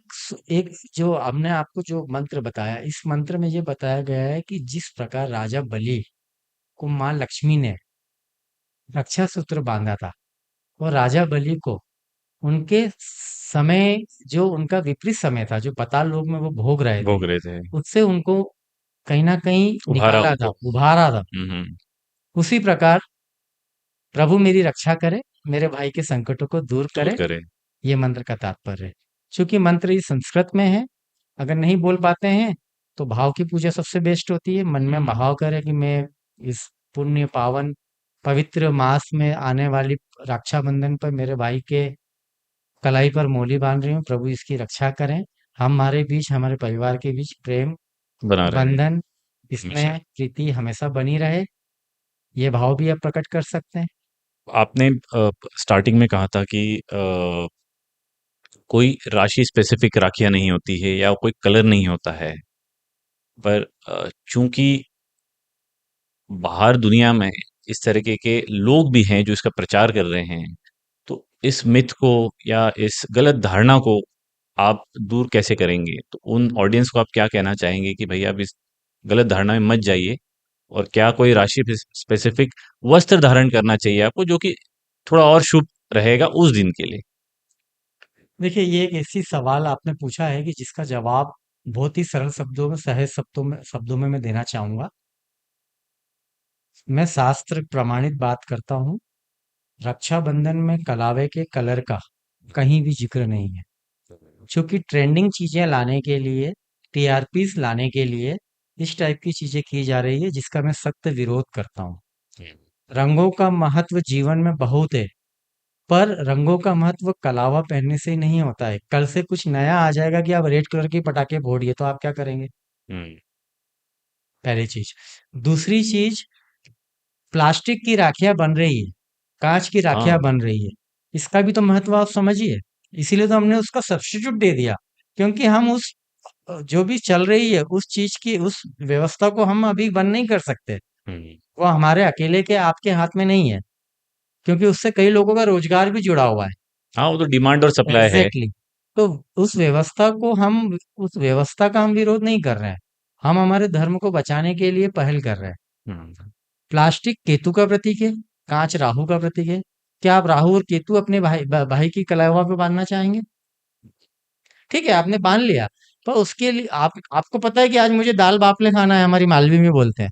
एक जो हमने आपको जो मंत्र बताया, इस मंत्र में ये बताया गया है कि जिस प्रकार राजा बलि को माँ लक्ष्मी ने रक्षा सूत्र बांधा था, और राजा बलि को उनके समय, जो उनका विपरीत समय था, जो पाताल लोक में वो भोग रहे थे, भोग रहे थे। उससे उनको कहीं ना कहीं उभारा निकाला था, उनको। उभारा था। हम्म। उसी प्रकार प्रभु मेरी रक्षा करे, मेरे भाई के संकटों को दूर दूर करे, करे। ये मंत्र का तात्पर्य है। चूंकि मंत्र ये संस्कृत में है, अगर नहीं बोल पाते हैं तो भाव की पूजा सबसे बेस्ट होती है। मन में हम्म। भाव करें कि मैं इस पुण्य पावन पवित्र मास में आने वाली रक्षाबंधन पर मेरे भाई के कलाई पर मोली बांध रही हूँ, प्रभु इसकी रक्षा करें। हमारे बीच, हमारे परिवार के बीच प्रेम बना रहे बंधन, हमेशा। स्नेह प्रीति हमेशा बनी रहे, ये भाव भी आप प्रकट कर सकते हैं। आपने स्टार्टिंग में कहा था कि कोई राशि स्पेसिफिक राखियां नहीं होती है या कोई कलर नहीं होता है, पर चूंकि बाहर दुनिया में इस तरीके के लोग भी हैं जो इसका प्रचार कर रहे हैं, तो इस मिथ को या इस गलत धारणा को आप दूर कैसे करेंगे? तो उन ऑडियंस को आप क्या कहना चाहेंगे कि भैया आप इस गलत धारणा में मत जाइए, और क्या कोई राशि स्पेसिफिक वस्त्र धारण करना चाहिए आपको जो कि थोड़ा और शुभ रहेगा उस दिन के लिए? देखिए ये एक ऐसी सवाल आपने पूछा है कि जिसका जवाब बहुत ही सरल शब्दों में, सहज शब्दों में मैं देना चाहूंगा। मैं शास्त्र प्रमाणित बात करता हूँ। रक्षाबंधन में कलावे के कलर का कहीं भी जिक्र नहीं है। क्योंकि ट्रेंडिंग चीजें लाने के लिए, टीआरपीस लाने के लिए इस टाइप की चीजें की जा रही है, जिसका मैं सख्त विरोध करता हूँ। हम्म। रंगों का महत्व जीवन में बहुत है, पर रंगों का महत्व कलावा पहनने से ही नहीं होता है। कल से कुछ नया आ जाएगा कि आप रेड कलर के पटाखे फोड़िए, तो आप क्या करेंगे? हम्म। पहली चीज। दूसरी चीज, प्लास्टिक की राखियां बन रही है, कांच की राखियां हाँ। बन रही है, इसका भी तो महत्व आप समझिए। इसीलिए तो हमने उसका सब्स्टिट्यूट दे दिया, क्योंकि हम उस जो भी चल रही है उस चीज की, उस व्यवस्था को हम अभी बंद नहीं कर सकते। हम्म। वो हमारे अकेले के आपके हाथ में नहीं है, क्योंकि उससे कई लोगों का रोजगार भी जुड़ा हुआ है। हाँ, वो तो डिमांड और सप्लाई है। Exactly exactly। तो उस व्यवस्था को हम, उस व्यवस्था का हम विरोध नहीं कर रहे हैं, हम हमारे धर्म को बचाने के लिए पहल कर रहे हैं। हम्म। प्लास्टिक केतु का प्रतीक है, कांच राहु का प्रतीक है। क्या आप राहु और केतु अपने भाई की कलावा पे बांधना चाहेंगे? ठीक है, आपने बांध लिया, पर उसके लिए आपको पता है कि आज मुझे दाल बाफले खाना है, हमारी मालवी में बोलते हैं।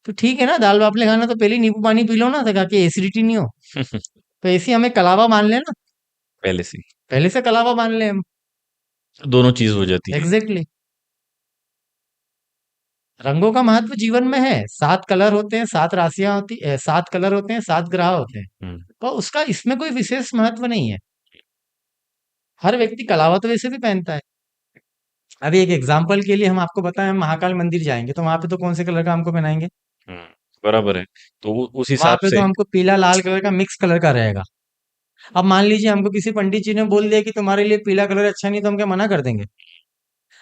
तो ठीक है ना, दाल बाफले खाना तो पहले ही नींबू पानी पी लो ना, ताकि एसिडिटी नहीं हो। तो ऐसे ही हमें कलावा मान लेना, पहले से ही पहले से कलावा मान ले हम। दोनों चीज हो जाती है। एग्जैक्टली। रंगों का महत्व जीवन में है। 7 कलर होते हैं, 7 राशियां होती 7 कलर होते हैं, 7 ग्रह होते हैं। हम्म। पर उसका इसमें कोई विशेष महत्व नहीं है। हर व्यक्ति कलावा तो वैसे भी पहनता है। अभी एक एग्जाम्पल के लिए हम आपको बताएं, हम महाकाल मंदिर जाएंगे तो वहां पे तो कौन से कलर का हमको पहनाएंगे? हम्म, बराबर है। तो उस वहां हिसाब पे तो से हमको पीला लाल कलर का मिक्स कलर का रहेगा। अब मान लीजिए हमको किसी पंडित जी ने बोल दिया कि तुम्हारे लिए पीला कलर अच्छा नहीं, तो हम क्या मना कर देंगे?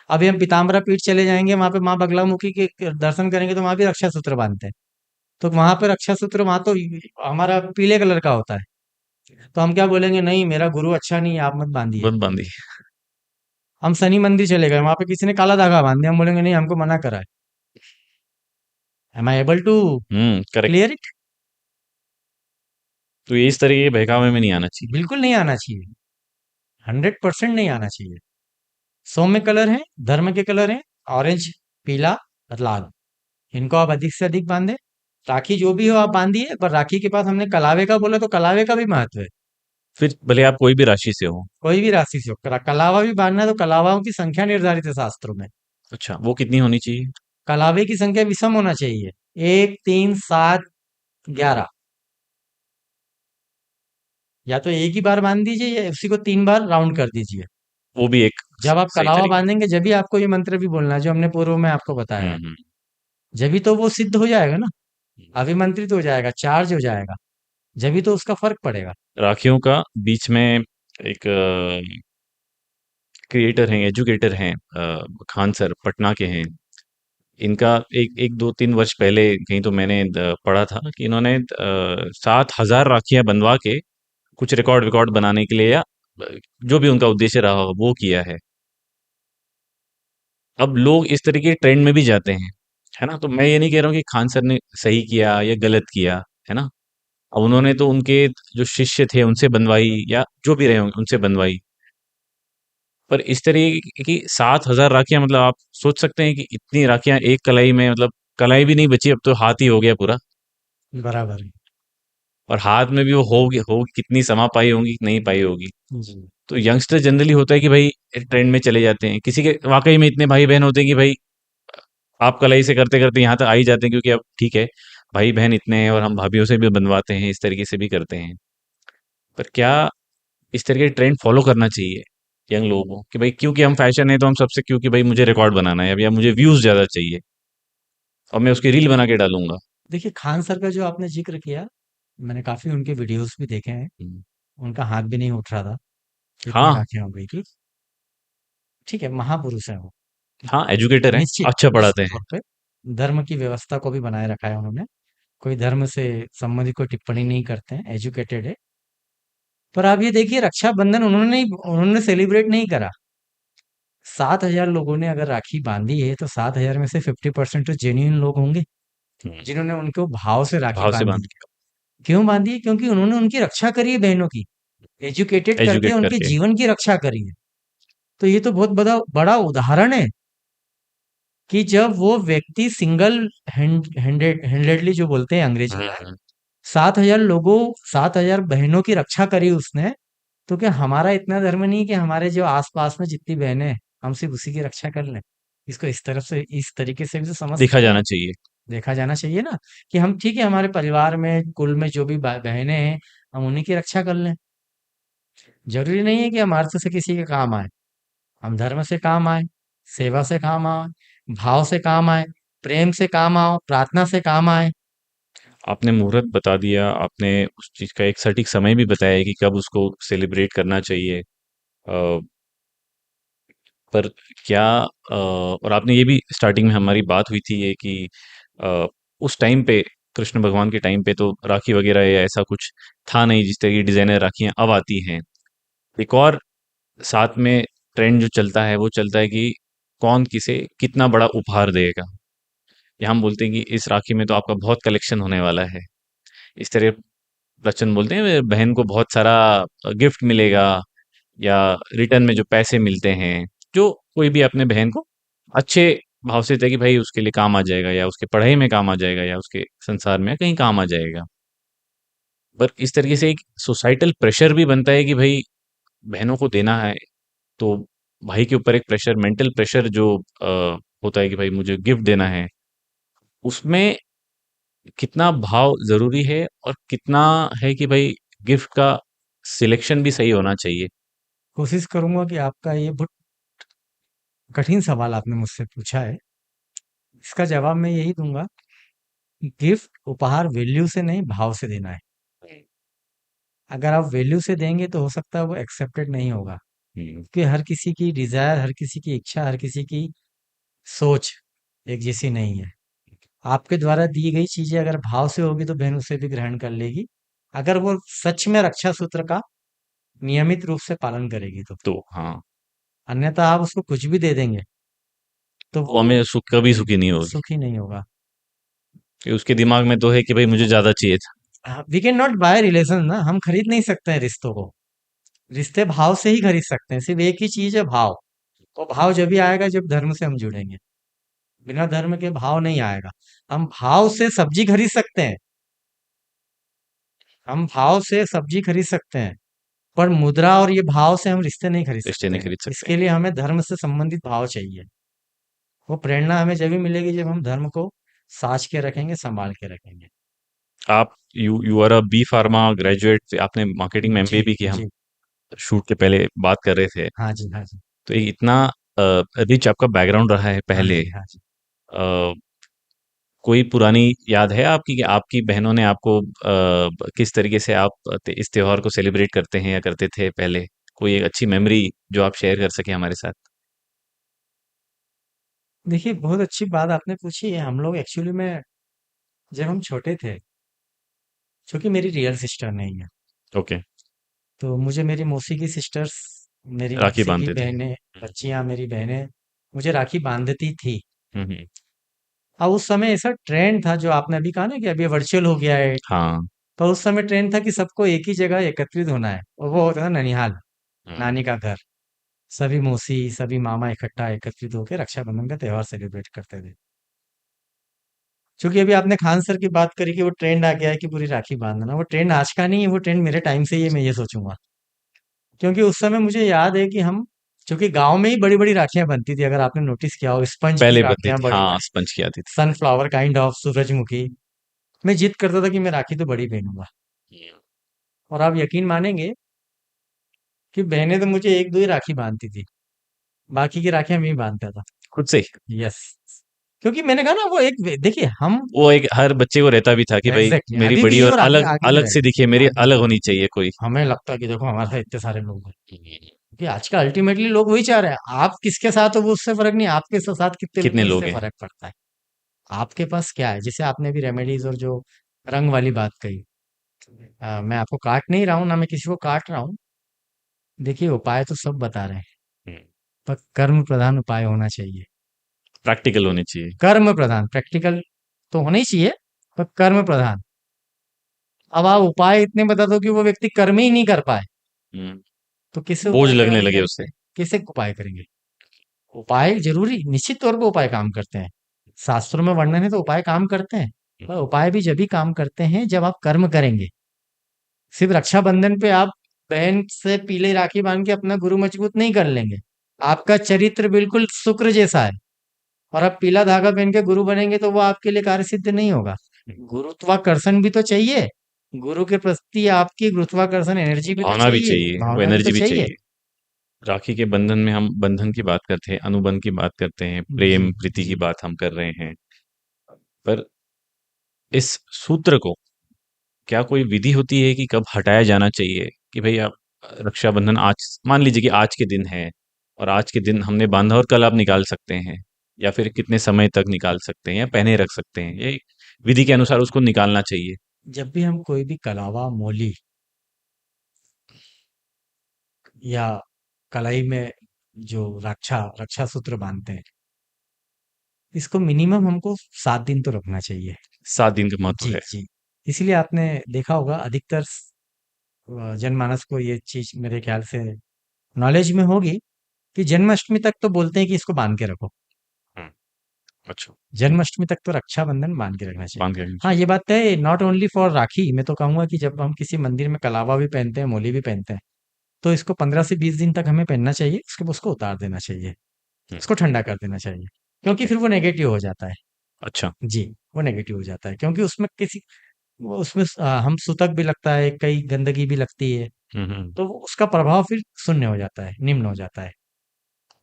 अभी हम पीताम्बरा पीठ चले जाएंगे, वहां पे माँ बगलामुखी के दर्शन करेंगे तो वहां भी रक्षा सूत्र बांधते हैं। तो वहां पे रक्षा सूत्र वहां तो हमारा पीले कलर का होता है। तो हम क्या बोलेंगे, नहीं मेरा गुरु अच्छा नहीं है, आप मत बांधिए। बंद बांधी। हम शनि मंदिर चले गए, वहां पे किसी ने काला धागा बांध दिया, हम बोलेंगे नहीं हमको मना करा है। Am I able to correct. Clear it? तो ये इस तरह के बहकावे में नहीं आना चाहिए। बिल्कुल नहीं आना चाहिए। 100% नहीं आना चाहिए। सौम्य कलर है, धर्म के कलर है, ऑरेंज, पीला और लाल। इनको आप अधिक से अधिक बांधे। राखी जो भी हो आप बांधिए, पर राखी के पास हमने कलावे का बोला तो कलावे का भी महत्व है। फिर भले आप कोई भी राशि से हो। कोई भी राशि से हो, कलावा भी बांधना है तो कलावाओं की संख्या निर्धारित है शास्त्रों में। अच्छा, वो कितनी होनी चाहिए? कलावे की संख्या विषम होना चाहिए। 1, 3, 7, 11। या तो एक ही बार बांध दीजिए या उसी को 3 बार राउंड कर दीजिए। वो भी एक जब आप सही कलावा तरीका। बांधेंगे जब भी आपको ये मंत्र भी बोलना है जो हमने पूर्व में आपको बताया है। हम्म। जब भी तो वो सिद्ध हो जाएगा ना, हम्म। अभिमंत्रित हो जाएगा, चार्ज हो जाएगा। जब भी तो उसका फर्क पड़ेगा। राखियों का बीच में एक क्रिएटर हैं, एजुकेटर हैं, खान सर पटना के हैं। इनका एक एक दो तीन वर्ष पहले कहीं तो मैंने पढ़ा था कि इन्होंने 7,000 राखियां बनवा के कुछ रिकॉर्ड रिकॉर्ड बनाने के लिए या जो भी उनका उद्देश्य रहा हो वो किया है। अब लोग इस तरीके के ट्रेंड में भी जाते हैं, है ना? तो मैं ये नहीं कह रहा हूँ कि खान सर ने सही किया या गलत किया, है ना? अब उन्होंने तो उनके जो शिष्य थे उनसे बनवाई या जो भी रहे होंगे उनसे बनवाई। पर इस तरीके की 7,000 राखियां, मतलब आप सोच सकते हैं कि इतनी राखियां एक कलाई में, मतलब कलाई भी नहीं बची, अब तो हाथ ही हो गया पूरा। बराबर है। और हाथ में भी वो होगी कितनी समा पाई होंगी कि नहीं पाई होगी। जी। तो यंगस्टर जनरली होता है कि भाई ट्रेंड में चले जाते हैं, किसी के वाकई में इतने भाई बहन होते हैं कि भाई आप कलाई से करते करते यहाँ तक आ ही जाते हैं, क्योंकि अब ठीक है भाई बहन इतने हैं और हम भाभीियों से भी बनवाते हैं, इस तरीके से भी करते हैं। पर क्या इस तरीके के ट्रेंड फॉलो करना चाहिए यंग लोगों को कि भाई क्योंकि हम फैशन है तो हम सबसे, क्योंकि भाई मुझे रिकॉर्ड बनाना है अब या मुझे व्यूज ज्यादा चाहिए और मैं उसकी रील बना के डालूंगा। देखिए खान सर का जो आपने जिक्र किया, मैंने काफी उनके वीडियोस भी देखे हैं। हम्म। उनका हाथ भी नहीं उठ रहा था, इतनी हाँ। राखियां हो गई थी। ठीक है, महापुरुष है वो। हाँ, एजुकेटर हैं, निश्चित अच्छा निश्चित पढ़ाते हैं। तौर पे धर्म की व्यवस्था को भी बनाए रखा है उन्होंने। कोई धर्म से संबंधित कोई टिप्पणी नहीं करते हैं, एजुकेटेड है। पर आप ये देखिए, रक्षाबंधन उन्होंने सेलिब्रेट नहीं करा। 7,000 लोगों ने अगर राखी बांधी है तो 7,000 में से 50% तो जेन्युइन लोग होंगे, हम्म, जिन्होंने उनको भाव से राखी भाव से बांधी बांध है। क्यों बांधी है? क्योंकि उन्होंने उनकी रक्षा करी है, बहनों की। एजुकेटेड के करके एजुकेट उनके करके। जीवन की रक्षा करी है। तो ये तो बहुत बड़ा बड़ा उदाहरण है कि जब वो व्यक्ति सिंगल हैंडेडली जो बोलते हैं अंग्रेजी में, हम्म। 7,000 बहनों की रक्षा करी उसने। तो क्या हमारा इतना धर्म नहीं है कि हमारे जो आसपास में जितनी बहनें हैं, हम सिर्फ उसी की रक्षा कर लें? इसको इस तरफ से, इस तरीके से भी तो समझ देखा सकते जाना हैं। चाहिए। देखा जाना चाहिए ना, कि हम ठीक है हमारे परिवार में कुल में जो भी बहनें हैं, हम उन्हीं की रक्षा कर लें। जरूरी नहीं है कि हम अर्थ से किसी के काम आए। हम धर्म से काम आए, सेवा से काम आए, भाव से काम आए, प्रेम से काम आओ, प्रार्थना से काम आए। आपने मुहूर्त बता दिया, आपने उस चीज का एक सटीक समय भी बताया कि कब उसको सेलिब्रेट करना चाहिए। पर क्या और आपने ये भी स्टार्टिंग में हमारी बात हुई थी ये कि अ, उस टाइम पे कृष्ण भगवान के टाइम पे तो राखी वगैरह या ऐसा कुछ था नहीं जिस तरह की डिजाइनर राखियां अब आती हैं। एक और साथ में ट्रेंड जो चलता है वो चलता है कि कौन किसे कितना बड़ा उपहार देगा। या हम बोलते हैं कि इस राखी में तो आपका बहुत कलेक्शन होने वाला है। इस तरह वचन बोलते हैं बहन को बहुत सारा गिफ्ट मिलेगा, या रिटर्न में जो पैसे मिलते हैं, जो कोई भी अपने बहन को अच्छे भाव से देता है कि भाई उसके लिए काम आ जाएगा, या उसके पढ़ाई में काम आ जाएगा, या उसके संसार में कहीं काम आ जाएगा। पर इस तरीके से एक सोसाइटल प्रेशर भी बनता है कि भाई बहनों को देना है, तो भाई के ऊपर एक प्रेशर, मेंटल प्रेशर जो होता है कि भाई मुझे गिफ्ट देना है, उसमें कितना भाव ज़रूरी है, और कितना है कि भाई गिफ्ट का सिलेक्शन भी सही होना चाहिए? कोशिश करूंगा कि आपका ये बहुत कठिन सवाल आपने मुझसे पूछा है, इसका जवाब मैं यही दूंगा। गिफ्ट उपहार वैल्यू से नहीं, भाव से देना है। अगर आप वैल्यू से देंगे तो हो सकता है वो एक्सेप्टेड नहीं होगा, हुँ, कि हर किसी की डिजायर, हर किसी की इच्छा, हर किसी की सोच एक जैसी नहीं है। आपके द्वारा दी गई चीजें अगर भाव से होगी तो बहन उसे भी ग्रहण कर लेगी, अगर वो सच में रक्षा सूत्र का नियमित रूप से पालन करेगी तो। तो हाँ, अन्यथा आप उसको कुछ भी दे देंगे तो वो वो हमें कभी सुखी नहीं होगी, सुखी नहीं होगा। कि उसके दिमाग में तो है कि भाई मुझे ज़्यादा चाहिए था। We can not buy relation ना, हम खरीद नहीं सकते हैं रिश्तों को। रिश्ते भाव से ही खरीद सकते हैं, सिर्फ एक ही चीज है, भाव। वो भाव जब भी आएगा जब धर्म से हम जुड़ेंगे, बिना धर्म के भाव नहीं आएगा। हम भाव से सब्जी खरीद सकते हैं, हम भाव से सब्जी खरीद सकते हैं, पर मुद्रा और ये भाव से हम रिश्ते नहीं खरीद रिश्ते सकते नहीं हैं। खरीद सकते इसके हैं। लिए हमें धर्म से संबंधित भाव चाहिए। वो प्रेरणा हमें जब भी मिलेगी जब हम धर्म को साज के रखेंगे, संभाल के रखेंगे। आप you are a B pharma graduate, आपने मार्केटिंग में जी एमबीए भी किया, हम जी। शूट के पहले बात कर रहे थे। हाँ जी हाँ जी। तो ये इतना रिच आपका बैकग्राउंड रहा है हाँ पहले, जी हाँ जी। कोई पुरानी याद है आपकी कि आपकी बहनों ने आपको किस तरीके से आप इस त्योहार को सेलिब्रेट करते हैं या करते थे पहले? कोई एक अच्छी मेमोरी जो आप शेयर कर सकें हमारे साथ? देखिए, बहुत अच्छी बात आपने पूछी है। हम लोग एक्चुअली में जब हम छोटे थे, क्योंकि मेरी रियल सिस्टर नहीं है, ओके, तो मुझे मेरी मौसी की सिस्टर्स, मेरी राखी मौसी की बांधते थे। बहनें, बच्चियां, मेरी बहनें मुझे राखी बांधती थी। हुँ, हुँ। अब उस समय ऐसा ट्रेंड था, जो आपने अभी कहा ना कि अभी वर्चुअल हो गया है, हाँ। तो उस समय ट्रेंड था कि सबको एक ही जगह एकत्रित होना है, और वो होता था ननिहाल, हुँ, नानी का घर। सभी मौसी, सभी मामा इकट्ठा एकत्रित होकर रक्षाबंधन का त्योहार सेलिब्रेट करते थे। क्योंकि अभी आपने खान सर की बात करी कि वो ट्रेंड आ गया है कि पूरी राखी बांधना, वो ट्रेंड आज का नहीं है, वो ट्रेंड मेरे टाइम से ही है, मैं ये सोचूंगा। क्योंकि उस समय मुझे याद है कि हम, क्योंकि गांव में ही बड़ी बड़ी राखियां बनती थी, अगर आपने नोटिस किया हो, स्पंज की पहले बनती राखियां थी। बड़ी हाँ, बड़ी, स्पंज की आती थी। सनफ्लावर काइंड ऑफ, सूरजमुखी। मैं जिद करता था कि मैं राखी तो बड़ी पहनूंगा। हुँ। और आप यकीन मानेंगे कि बहनें तो मुझे एक दो ही राखी बांधती थी, बाकी की राखियां मैं ही बांधता था। खुद से ही। यस। क्योंकि मैंने कहा ना, वो एक देखिए हम, वो एक हर बच्चे को रहता भी था कि भाई एग्जैक्टली मेरी अभी भी बड़ी है और और आगे अलग आगे भी अलग से रहेगा, दिखे, मेरी आगे भी अलग होनी रहेगा। चाहिए कोई। हमें लगता है कि देखो हमारे साथ इतने सारे लोग हैं, क्योंकि आज का अल्टीमेटली लोग वही चाह रहे हैं। आप किसके साथ हो वो उससे फर्क नहीं, आपके साथ कितने लोग कितने हैं लोग इससे हैं? फर्क पड़ता है। आपके पास क्या है, जैसे आपने भी रेमेडीज और जो रंग वाली बात कही, मैं आपको काट नहीं रहा हूँ, ना मैं किसी को काट रहा हूँ। देखिए, उपाय तो सब बता रहे हैं, हुँ। पर कर्म प्रधान उपाय होना चाहिए। प्रैक्टिकल होनी चाहिए। कर्म प्रधान, प्रैक्टिकल तो होना ही चाहिए, पर कर्म प्रधान। अब आप उपाय इतने बता दो कि वो व्यक्ति कर्म ही नहीं कर पाए, हुँ। तो किससे बोझ उपाय लगने कराएंगे लगे हम? उससे। किससे उपाय करेंगे? उपाय जरूरी, निश्चित तौर पे उपाय काम करते हैं। शास्त्रों में वर्णन है तो उपाय काम करते हैं, हुँ, पर उपाय भी जब भी काम करते हैं जब आप कर्म करेंगे। सिर्फ रक्षाबंधन पे आप बहन से पीले राखी बांध के अपना गुरु मजबूत नहीं कर लेंगे। आपका चरित्र बिल्कुल शुक्र जैसा है, और आप पीला धागा पहन के गुरु बनेंगे तो वो आपके लिए कार्य सिद्ध नहीं होगा। हुँ। गुरुत्वाकर्षण भी तो चाहिए, गुरु के प्रति आपकी गुरुत्वाकर्षण एनर्जी भी तो भावना भी चाहिए, चाहिए, वो भावना भी तो एनर्जी भी चाहिए। चाहिए। राखी के बंधन में हम बंधन की बात करते हैं, अनुबंध की बात करते हैं, जी प्रेम, प्रीति की जी। बात हम कर रहे हैं। पर इस सूत्र को क्या कोई विधि होती है कि कब हटाया जाना चाहिए? कि भई आप रक्षाबंधन आज मान लीजिए कि आज के दिन है, और आज के दिन हमने बाँधा और कल आप निकाल सकते हैं, या फिर कितने समय तक निकाल सकते हैं या पहने रख सकते हैं? ये विधि के अनुसार उसको निकालना चाहिए। जब भी हम कोई भी कलावा मोली या कलाई में जो रक्षा रक्षा सूत्र बांधते हैं, इसको मिनिमम हमको 7 दिन तो रखना चाहिए। 7 दिन का महत्व जी है। जी। इसलिए आपने देखा होगा अधिकतर जनमानस को ये चीज मेरे ख्याल से नॉलेज में होगी कि जन्माष्टमी तक तो बोलते हैं कि इसको बांध के रखो। हम्म। अच्छा। ठीक। जन्माष्टमी तक तो रक्षाबंधन बांध के रखना चाहिए। बांध के रखना हाँ, चाहिए। ये बात है, नॉट ओनली फॉर राखी। मैं तो कहूंगा कि जब हम किसी मंदिर में कलावा भी पहनते हैं, मोली भी पहनते हैं, तो इसको 15 से 20 दिन तक हमें पहनना चाहिए। उसके बाद उसको उतार देना चाहिए, हम्म। उसको ठंडा कर देना चाहिए, क्योंकि ठीक है। फिर वो नेगेटिव हो जाता है। अच्छा। जी, वो नेगेटिव हो जाता है क्योंकि उसमें उसमें हम सूतक भी लगता है, कई गंदगी भी लगती है, हम्म। तो उसका प्रभाव फिर शून्य हो जाता है, निम्न हो जाता है।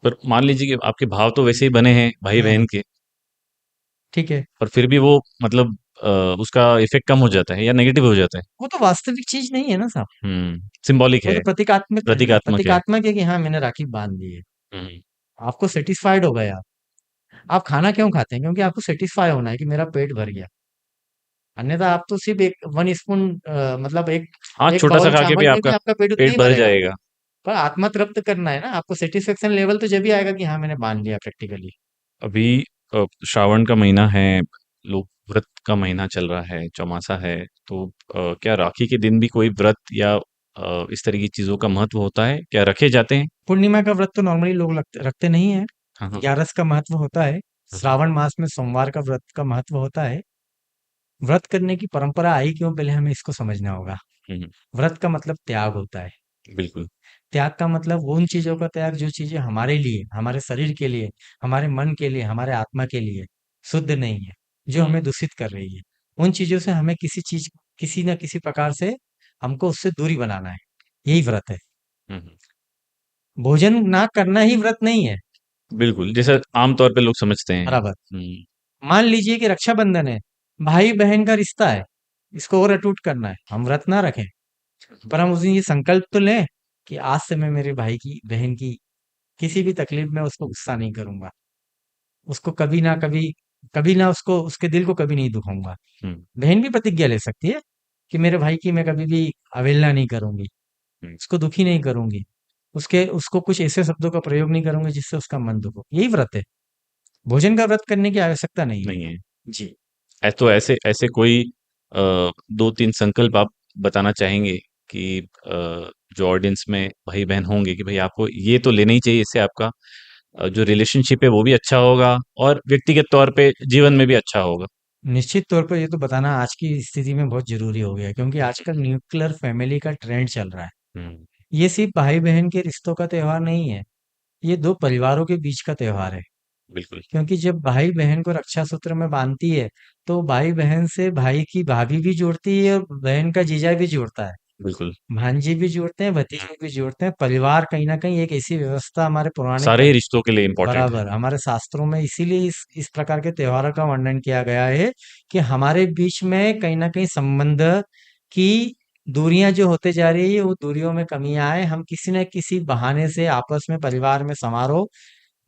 पर मान लीजिए कि आपके भाव तो वैसे ही बने हैं भाई हम्म। बहन के, ठीक है। पर फिर भी वो मतलब उसका इफेक्ट कम हो जाता है या नेगेटिव हो जाता है। वो तो वास्तविक चीज नहीं है ना साहब। सिंबॉलिक वो है। तो प्रतीकात्मक है ना, प्रतीकात्मक है। प्रतीकात्मक है कि हाँ मैंने राखी बांध दी है। हम्म। आपको सेटिस्फाइड हो गए आप खाना क्यों खाते हैं? क्योंकि आपको सेटिस्फाई होना है कि मेरा पेट भर गया। अन्यथा आप तो सिर्फ एक 1 स्पून, मतलब एक हाँ, एक छोटा सा बाउल खा के भी चावल में आपका भी आपका पेट उतना पेट ही भर भरेगा। जाएगा। पर आत्मा तृप्त करना है ना आपको, सेटिस्फेक्शन लेवल तो जब भी आएगा कि हाँ मैंने बांध लिया प्रैक्टिकली। अभी श्रावण का महीना है, लोग व्रत का महीना चल रहा है, चौमासा है, तो क्या राखी के दिन भी कोई व्रत या इस तरह की चीजों का महत्व होता है, क्या रखे जाते हैं? पूर्णिमा का व्रत तो नॉर्मली लोग रखते नहीं है। हाँ, हाँ। 11 का महत्व होता है। हम्म। श्रावण मास में सोमवार का व्रत का महत्व होता है। व्रत करने की परंपरा आई क्यों, पहले हमें इसको समझना होगा। हम्म। व्रत का मतलब त्याग होता है। बिल्कुल। त्याग का मतलब उन चीजों का त्याग जो चीजें हमारे लिए, हमारे शरीर के लिए, हमारे मन के लिए, हमारे आत्मा के लिए शुद्ध नहीं है, जो हम्म। हमें दूषित कर रही है। उन चीजों से हमें किसी न किसी प्रकार से हमको उससे दूरी बनाना है। यही व्रत है। हम्म। भोजन ना करना ही व्रत नहीं है। बिल्कुल, जैसा आमतौर पे लोग समझते हैं। बराबर। हम्म। मान लीजिए कि रक्षाबंधन है, भाई बहन का रिश्ता है, इसको और अटूट करना है, हम व्रत ना रखें, पर हम उस दिन ये संकल्प तो लें कि आज से मैं मेरे भाई की, बहन की किसी भी तकलीफ में उसको गुस्सा नहीं करूंगा, उसको कभी ना उसको, उसके दिल को कभी नहीं दुखाऊंगा। हम्म। बहन भी प्रतिज्ञा ले सकती है कि मेरे भाई की मैं कभी भी अवहेलना नहीं करूंगी, हम्म। उसको दुखी नहीं करूंगी, उसके उसको कुछ ऐसे शब्दों का प्रयोग नहीं करूंगी जिससे उसका मन दुख हो। यही व्रत है। भोजन का व्रत करने की आवश्यकता नहीं है। नहीं है। जी। तो ऐसे ऐसे कोई 2-3 संकल्प आप बताना चाहेंगे कि जो ऑडियंस में भाई बहन होंगे कि भाई आपको ये तो लेना ही चाहिए, इससे आपका जो रिलेशनशिप है वो भी अच्छा होगा और व्यक्तिगत तौर पे जीवन में भी अच्छा होगा। निश्चित तौर पर ये तो बताना आज की स्थिति में बहुत जरूरी हो गया है, क्योंकि आजकल न्यूक्लियर फैमिली का ट्रेंड चल रहा है। हम्म। ये सिर्फ भाई बहन के रिश्तों का त्योहार नहीं है, ये दो परिवारों के बीच का त्योहार है। बिल्कुल। क्योंकि जब भाई बहन को रक्षा सूत्र में बांधती है, तो भाई बहन से भाई की भाभी भी जुड़ती है और बहन का जीजा भी जुड़ता है, बिल्कुल। भांजी भी जुड़ते हैं, हम्म। भतीजे भी जुड़ते हैं। परिवार कहीं ना कहीं एक ऐसी व्यवस्था हमारे सारे ही रिश्तों के लिए इम्पोर्टेंट है। बराबर हमारे शास्त्रों में इसीलिए इस प्रकार के त्योहारों का वर्णन किया गया है कि हमारे बीच में कहीं ना कहीं संबंध की दूरियां जो होते जा रही है, वो दूरियों में कमी आए, हम किसी न किसी बहाने से आपस में परिवार में समारोह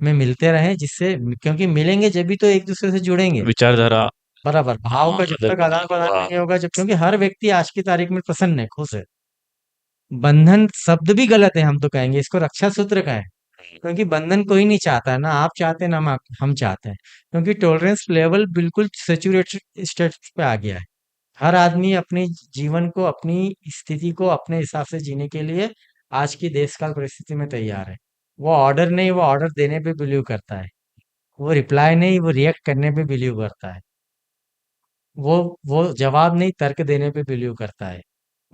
में मिलते रहें, जिससे, क्योंकि मिलेंगे जब भी तो एक दूसरे से जुड़ेंगे। विचारधारा। बराबर भाव का जब आदर तक आदान भाव। प्रदान हाँ। नहीं होगा, जब, क्योंकि हर व्यक्ति आज की तारीख में प्रसन्न है, खुश है। बंधन शब्द भी गलत है, हम तो कहेंगे इसको रक्षा सूत्र का है। क्योंकि बंधन कोई नहीं चाहता है, ना आप चाहते हैं ना हम चाहते हैं। क्योंकि टॉलरेंस लेवल बिल्कुल सेचुरेटेड स्टेट पे आ गया है। हर आदमी अपने जीवन को, अपनी स्थिति को अपने हिसाब से जीने के लिए आज की देश काल परिस्थिति में तैयार है। वो ऑर्डर नहीं, वो ऑर्डर देने पे बिलीव करता है। वो रिप्लाई नहीं, वो रिएक्ट करने पे बिलीव करता है। वो वो जवाब नहीं, तर्क देने पे बिलीव करता है।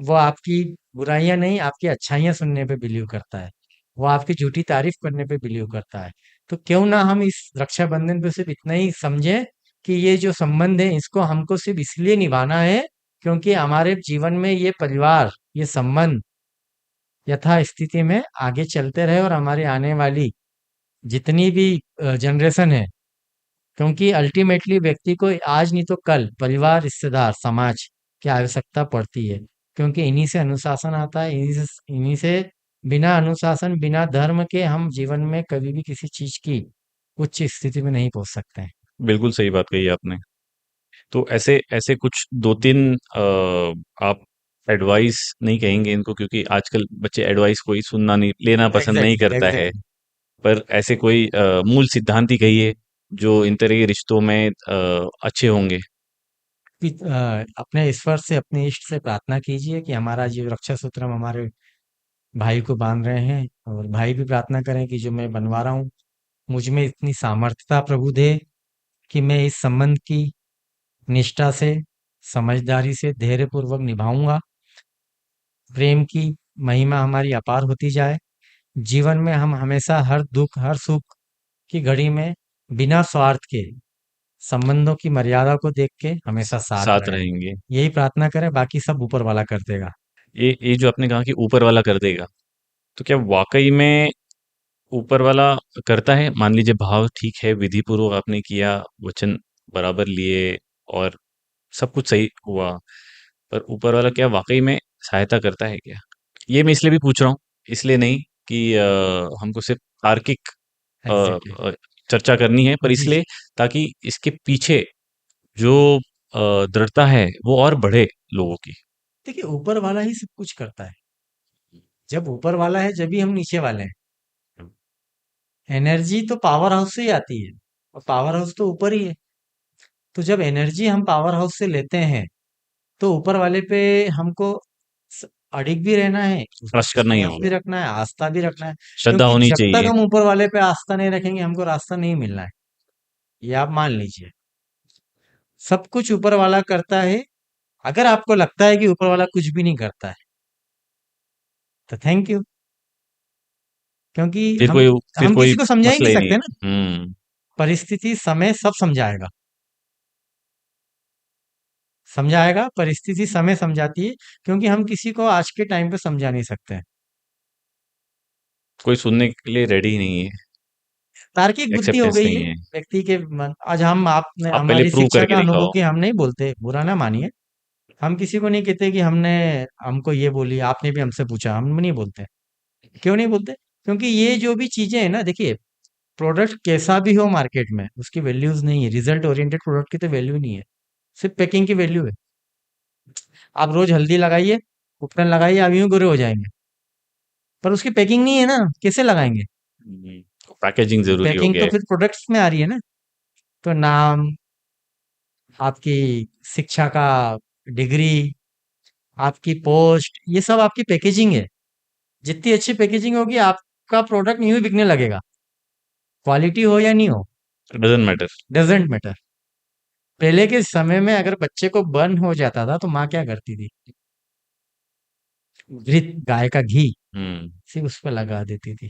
वो आपकी बुराइयां नहीं, आपकी अच्छाइयां सुनने पे बिलीव करता है। वो आपकी झूठी तारीफ करने पे बिलीव करता है। तो क्यों ना हम इस रक्षाबंधन पे सिर्फ इतना ही समझे कि ये जो संबंध है इसको हमको सिर्फ इसलिए निभाना है क्योंकि हमारे जीवन में ये परिवार, ये संबंध यथा स्थिति में आगे चलते रहे और हमारी आने वाली जितनी भी जनरेशन है, क्योंकि अल्टीमेटली व्यक्ति को आज नहीं तो कल परिवार, रिश्तेदार, समाज की आवश्यकता पड़ती है। क्योंकि इन्हीं से अनुशासन आता है, इन्हीं से बिना अनुशासन, बिना धर्म के हम जीवन में कभी भी किसी चीज की उच्च स्थिति में नहीं पहुंच सकते हैं। बिल्कुल सही बात कही आपने। तो ऐसे ऐसे कुछ 2-3 आप एडवाइस नहीं कहेंगे इनको, क्योंकि आजकल बच्चे एडवाइस कोई सुनना नहीं, लेना पसंद नहीं एग्जैक्टली करता है। एग्जैक्टली। पर ऐसे कोई मूल सिद्धांत ही कहिए जो इन तरह के रिश्तों में अच्छे होंगे? अपने ईश्वर से, अपने इष्ट से प्रार्थना कीजिए कि हमारा जो रक्षा सूत्र हम हमारे भाई को बांध रहे हैं, और भाई भी प्रार्थना करें कि जो मैं बनवा रहा हूँ, मुझ में इतनी सामर्थ्यता प्रभु दे कि मैं इस संबंध की निष्ठा से, समझदारी से, धैर्य पूर्वक निभाऊंगा। प्रेम की महिमा हमारी अपार होती जाए। जीवन में हम हमेशा हर दुख, हर सुख की घड़ी में बिना स्वार्थ के संबंधों की मर्यादा को देख के हमेशा साथ साथ रहे। रहेंगे। यही प्रार्थना करें, बाकी सब ऊपर वाला कर देगा। ये जो आपने कहा कि ऊपर वाला कर देगा, तो क्या वाक़ई में ऊपर वाला करता है? मान लीजिए भाव ठीक है, विधि पूर्वक आपने किया, वचन बराबर लिए और सब कुछ सही हुआ, पर ऊपर वाला क्या वाक़ई में सहायता करता है क्या? ये मैं इसलिए भी पूछ रहा हूँ, इसलिए नहीं कि हमको सिर्फ तार्किक अ एग्जैक्टली। चर्चा करनी है, पर जी इसलिए जी। ताकि इसके पीछे जो दृढ़ता है, वो और बढ़े लोगों की। देखिए, ऊपर वाला ही सब कुछ करता है। जब ऊपर वाला है, जब भी हम नीचे वाले हैं। एनर्जी तो पावर हाउस से ही आती है, और पावर हाउस तो ऊपर ही है। तो जब एनर्जी हम पावर हाउस से लेते हैं, तो ऊपर वाले पे हमको स- अडिग भी रहना है, उस पे ट्रस्ट करना ही विश्वास भी होगा, रखना है, आस्था भी रखना है। श्रद्धा क्योंकि होनी जब तक चाहिए। हम ऊपर वाले पे आस्था नहीं रखेंगे, हमको रास्ता नहीं मिलना है। ये आप मान लीजिए। सब कुछ ऊपर वाला करता है। अगर आपको लगता है कि ऊपर वाला कुछ भी नहीं करता है, तो थैंक यू। क्योंकि फिर हम कोई फिर हम कोई किसी को समझा ही मसला नहीं ही नहीं सकते है। ना। हुँ, परिस्थिति, समय सब समझाएगा। समझाएगा, परिस्थिति समय समझाती है। क्योंकि हम किसी को आज के टाइम पे समझा नहीं सकते हैं। कोई सुनने के लिए रेडी ही नहीं है, तार्किक बुद्धि हो एक्सेप्टेंस गई है नहीं है। व्यक्ति के मन। आज हम आपने आप पहले हमारी प्रूव शिक्षा करके का अनुभव दिखाओ। की हम नहीं बोलते, बुरा ना मानिए। हम किसी को नहीं कहते कि हमने हमको ये बोली, आपने भी हमसे पूछा, हम नहीं बोलते। क्यों नहीं बोलते? क्योंकि ये जो भी चीजें हैं ना, देखिए, प्रोडक्ट कैसा भी हो मार्केट में, उसकी वैल्यूज नहीं है। रिजल्ट ओरिएंटेड प्रोडक्ट की तो वैल्यू नहीं है, सिर्फ पैकिंग की वैल्यू है। आप रोज हल्दी लगाइए, उपटन लगाइए, आप यूं गोरे हो जाएंगे। पर उसकी पैकिंग नहीं है ना, कैसे लगाएंगे? पैकेजिंग तो ज़रूरी हो पैकिंग गया तो है। फिर प्रोडक्ट्स में आ रही है ना। तो नाम, आपकी शिक्षा का डिग्री, आपकी पोस्ट, ये सब आपकी पैकेजिंग है। जितनी अच्छी पैकेजिंग होगी, आपका प्रोडक्ट यूं ही बिकने लगेगा। क्वालिटी हो या नहीं हो, डज़न्ट मैटर। Doesn't matter. पहले के समय में अगर बच्चे को बर्न हो जाता था, तो माँ क्या करती थी? घृत, गाय का घी हुँ, सिर्फ उस पर लगा देती थी।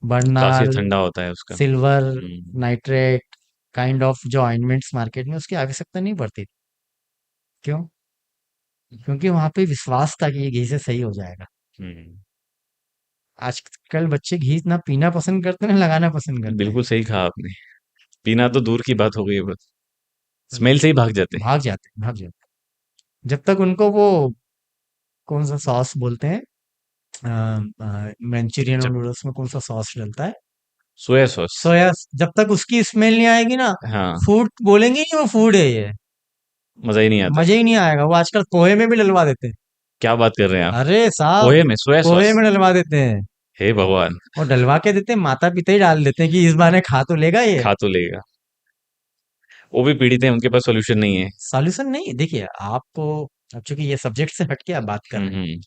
तासीर बर्नाल, ठंडा होता है उसका। Silver hmm, nitrate kind of जो ऑइंटमेंट्स मार्केट में, उसकी आवश्यकता नहीं पड़ती थी। क्यों? क्योंकि वहां पे विश्वास था कि ये घी से सही हो जाएगा। हुँ। आजकल बच्चे घी ना पीना पसंद करते हैं, ना लगाना पसंद करते हैं। बिल्कुल सही कहा आपने। पीना तो दूर की बात हो गई है बस, तो स्मेल से ही भाग जाते हैं। भाग जाते हैं, भाग जाते हैं। जब तक उनको वो कौन सा सॉस बोलते हैं, मंचूरियन और जब नूडल्स में कौन सा सॉस डलता है, सोया सॉस। सोया, जब तक उसकी स्मेल नहीं आएगी ना, हाँ, फूड बोलेंगे नहीं वो फूड है ये। मज़ा ही नहीं आता। मजे ही नहीं आएगा। वो आजकल पोहे में भी डलवा देते हैं। क्या बात कर रहे हैं आप? अरे साहब, पोहे में सोया पोहे सॉस? में डलवा देते हैं। हे भगवान! और डलवा के देते हैं, माता पिता ही डाल देते हैं कि इस बहाने खा तो लेगा ये। खा तो लेगा। वो भी पीड़ित हैं, उनके पास सॉल्यूशन नहीं है। सॉल्यूशन नहीं, देखिए आपको, अब चूंकि ये सब्जेक्ट से हटके आप बात कर हुँ, रहे हैं, हुँ।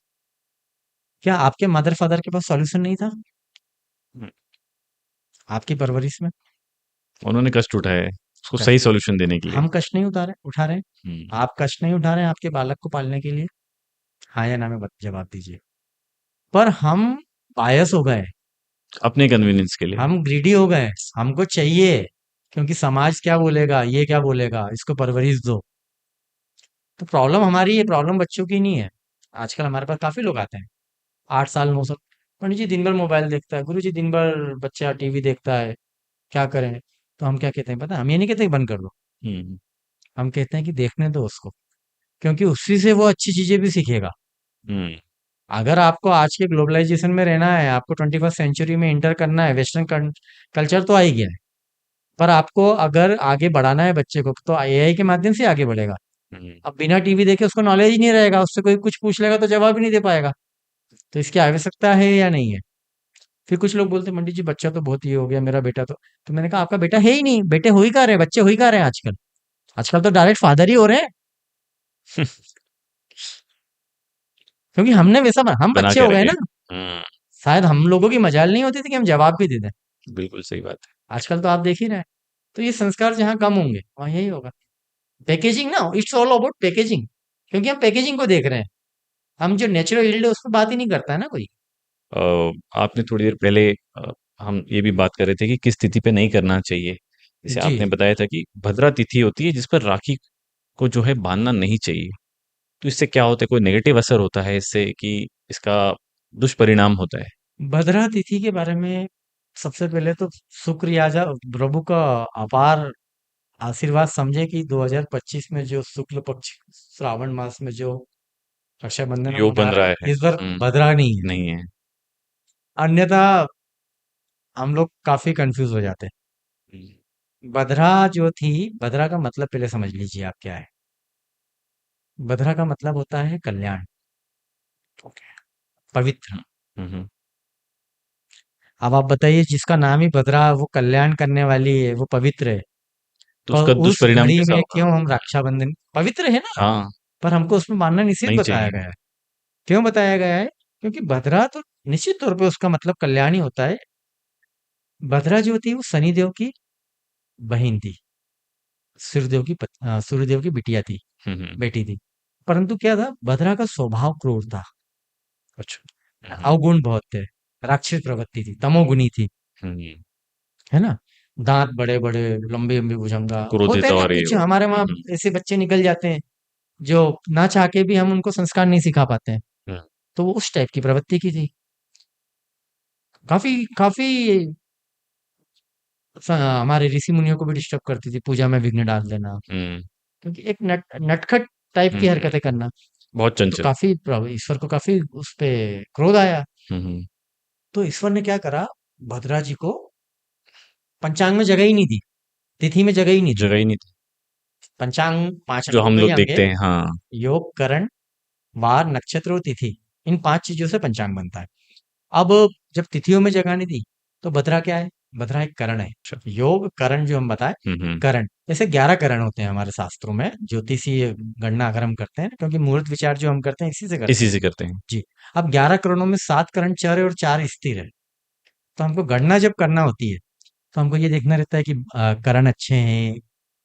क्या आपके मदर फादर के पास सॉल्यूशन नहीं था हुँ, आपकी परवरिश में? उन्होंने कष्ट उठाया है, उसको कष्ट, सही सॉल्यूशन देने के लिए। हम कष्ट नहीं उठा रहे हैं। हुँ, आप कष्ट नहीं उठा रहे हैं आपके बालक को पालने के लिए? हाँ या ना में जवाब दीजिए। पर हम बायस हो गए, अपने कन्वीनियंस के लिए। हम ग्रीडी हो गए। हमको चाहिए, क्योंकि समाज क्या बोलेगा, ये क्या बोलेगा, इसको परवरिश दो। तो प्रॉब्लम हमारी है, प्रॉब्लम बच्चों की नहीं है। आजकल हमारे पास काफी लोग आते हैं, 8 साल 9 साल, पंडित जी दिन भर मोबाइल देखता है, गुरु जी दिन भर बच्चा टीवी देखता है, क्या करें? तो हम क्या कहते हैं पता है? हम ये नहीं कहते कि बंद कर दो, हुँ, हम कहते हैं कि देखने दो उसको। क्योंकि उसी से वो अच्छी चीजें भी सीखेगा। हुँ, अगर आपको आज के ग्लोबलाइजेशन में रहना है, आपको 21st सेंचुरी में इंटर करना है, वेस्टर्न कल्चर तो आ ही गया है। पर आपको अगर आगे बढ़ाना है बच्चे को, तो एआई के माध्यम से आगे बढ़ेगा। हुँ। अब बिना टीवी देखे उसको नॉलेज ही नहीं रहेगा, उससे कोई कुछ पूछ लेगा तो जवाब ही नहीं दे पाएगा। तो इसकी आवश्यकता है या नहीं है? फिर कुछ लोग बोलते हैं पंडित जी बच्चा तो बहुत ये हो गया मेरा बेटा तो मैंने कहा आपका बेटा है ही नहीं, बेटे हो ही कहाँ रहे हैं, बच्चे हो ही कहाँ रहे हैं आजकल। आजकल तो डायरेक्ट फादर ही हो रहे हैं, क्योंकि हमने वैसा हम बना बच्चे के हो गए रखे। ना। हम्म। शायद हम लोगों की मजाल नहीं होती थी कि हम जवाब भी दे दें। बिल्कुल सही बात है। आजकल तो आप देख ही रहे हैं। तो ये संस्कार जहाँ कम होंगे वहाँ यही होगा। पैकेजिंग ना, इट्स ऑल अबाउट पैकेजिंग, क्योंकि हम पैकेजिंग को देख रहे हैं। हम जो नेचुरल यील्ड है उस पर बात ही नहीं करता है ना कोई। अ, आपने थोड़ी देर पहले हम ये भी बात कर रहे थे कि किस तिथि पे नहीं करना चाहिए। जैसे जी। आपने बताया था कि भद्रा तिथि होती है जिस पर राखी को जो है बांधना नहीं चाहिए। तो इससे क्या होता है, कोई नेगेटिव असर होता है इससे कि इसका दुष्परिणाम होता है? भद्रा तिथि के बारे में सबसे पहले तो शुक्रियाजा प्रभु का अपार आशीर्वाद समझे कि 2025 में जो शुक्ल पक्ष श्रावण मास में जो रक्षाबंधन हम योग मना बन रहे रहा हैं है। इस बार हुँ, भद्रा नहीं है। नहीं है। अन्यथा हम लोग काफी कंफ्यूज हो जाते हुँ, हैं। भद्रा जो थी, भद्रा का मतलब पहले समझ लीजिए आप क्या है। भद्रा का मतलब होता है कल्याण, ओके। पवित्र। हुँ, हुँ, हुँ। अब आप बताइए जिसका नाम ही भद्रा, वो कल्याण करने वाली है, वो पवित्र है, तो पर उसका उस दुष्परिणाम घड़ी कैसा में होगा? क्यों हम रक्षाबंधन पवित्र है ना, हाँ, पर हमको उसमें मानना निषेध नहीं बताया चाहिए। गया है। क्यों बताया गया है? क्योंकि भद्रा तो निश्चित तौर पे उसका मतलब कल्याण ही होता है। भद्रा जो थी वो शनिदेव की बहन थी, सूर्यदेव की बिटिया थी, हुँ, हुँ। बेटी थी। परंतु क्या था, भद्रा का स्वभाव क्रूर था, अच्छा। हुँ, हुँ। अवगुण बहुत थे, राक्षस प्रवृत्ति थी, तमोगुनी थी, हुँ, हुँ। है ना। दांत बड़े बड़े, लंबे लंबे भुजंगा, होते क्रोधित हैं ना और ये कुछ हमारे वहाँ। हुँ, ऐसे बच्चे निकल जाते हैं जो ना चाह के भी हम उनको संस्कार नहीं सिखा पाते हैं। हुँ, तो वो उस टाइप की प्रवृत्ति की थी। काफी काफी हमारे ऋषि मुनियों को भी डिस्टर्ब करती थी, पूजा में विघ्न डाल देना, हुँ, क्योंकि एक नटखट टाइप हुँ, की हुँ। हरकतें करना। बहुत तो चंचल। काफी ईश्वर को काफी उस पे क्रोध आया। हुँ, हुँ। तो ईश्वर ने क्या करा, भद्रा जी को पंचांग में जगह ही नहीं दी, तिथि में जगह ही नहीं दी। जगह ही नहीं थी, पंचांग पांच जो अंगों हम के ही लोग अंग है, देखते हैं। हाँ। योग, करण, वार, नक्षत्र और तिथि। इन पांच चीजों से पंचांग बनता है। अब जब तिथियों में जगह नहीं दी, तो भद्रा क्या है? भद्रा एक करण है। अच्छा। योग करण जो हम बताए, हुँ, हुँ। करण जैसे 11 करण होते हैं हमारे शास्त्रों में, ज्योतिषीय गणना अगर हम करते हैं, क्योंकि मुहूर्त विचार जो हम करते हैं इसी से करते इसी हैं। से करते हैं। जी। अब 11 करणों में 7 करण चर है और 4 स्थिर है। तो हमको गणना जब करना होती है, तो हमको ये देखना रहता है कि करण अच्छे हैं,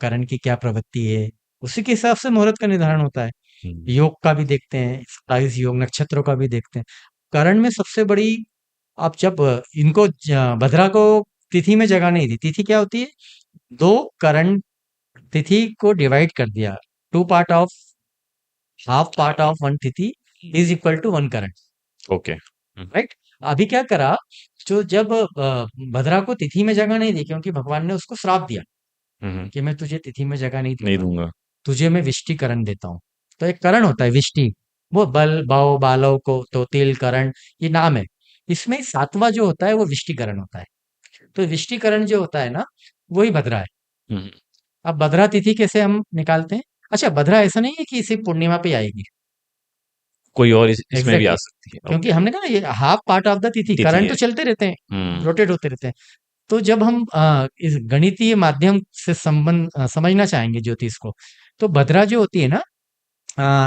करण की क्या प्रवृत्ति है, उसी के हिसाब से मुहूर्त का निर्धारण होता है। हुँ, योग का भी देखते हैं, 27 योग, नक्षत्रों का भी देखते हैं। करण में सबसे बड़ी, आप जब भद्रा को तिथि में जगह नहीं दी, तिथि क्या होती है, दो करण, तिथि को डिवाइड कर दिया, two part of, half part of one तिथि इज इक्वल टू वन करण, ओके। Hmm, right. अभी क्या करा, जो जब भद्रा को तिथि में जगह नहीं दी, क्योंकि भगवान ने उसको श्राप दिया हुँ, हुँ। कि मैं तुझे तिथि में जगह नहीं नहीं दूंगा, दूँगा। तुझे मैं विष्टिकरण देता हूँ। तो एक करण होता है विष्टि, वो बल भव बालव को तो तिल करण, ये नाम है। इसमें सातवां जो होता है वो विष्टिकरण होता है। तो विष्टिकरण जो होता है ना, वही भद्रा है। हुँ, हुँ। अब भद्रा तिथि कैसे हम निकालते हैं? अच्छा, भद्रा ऐसा नहीं है कि सिर्फ पूर्णिमा पे आएगी। कोई और इसमें भी आ एग्जैक्टली, सकती है। क्योंकि ओके। हमने कहा ना, ये हाफ पार्ट ऑफ द तिथि, तिथि करण है। तो चलते रहते हैं, हुँ, रोटेट होते रहते हैं। तो जब हम इस गणितीय माध्यम से संबंध समझना चाहेंगे ज्योतिष को, तो भद्रा जो होती है ना,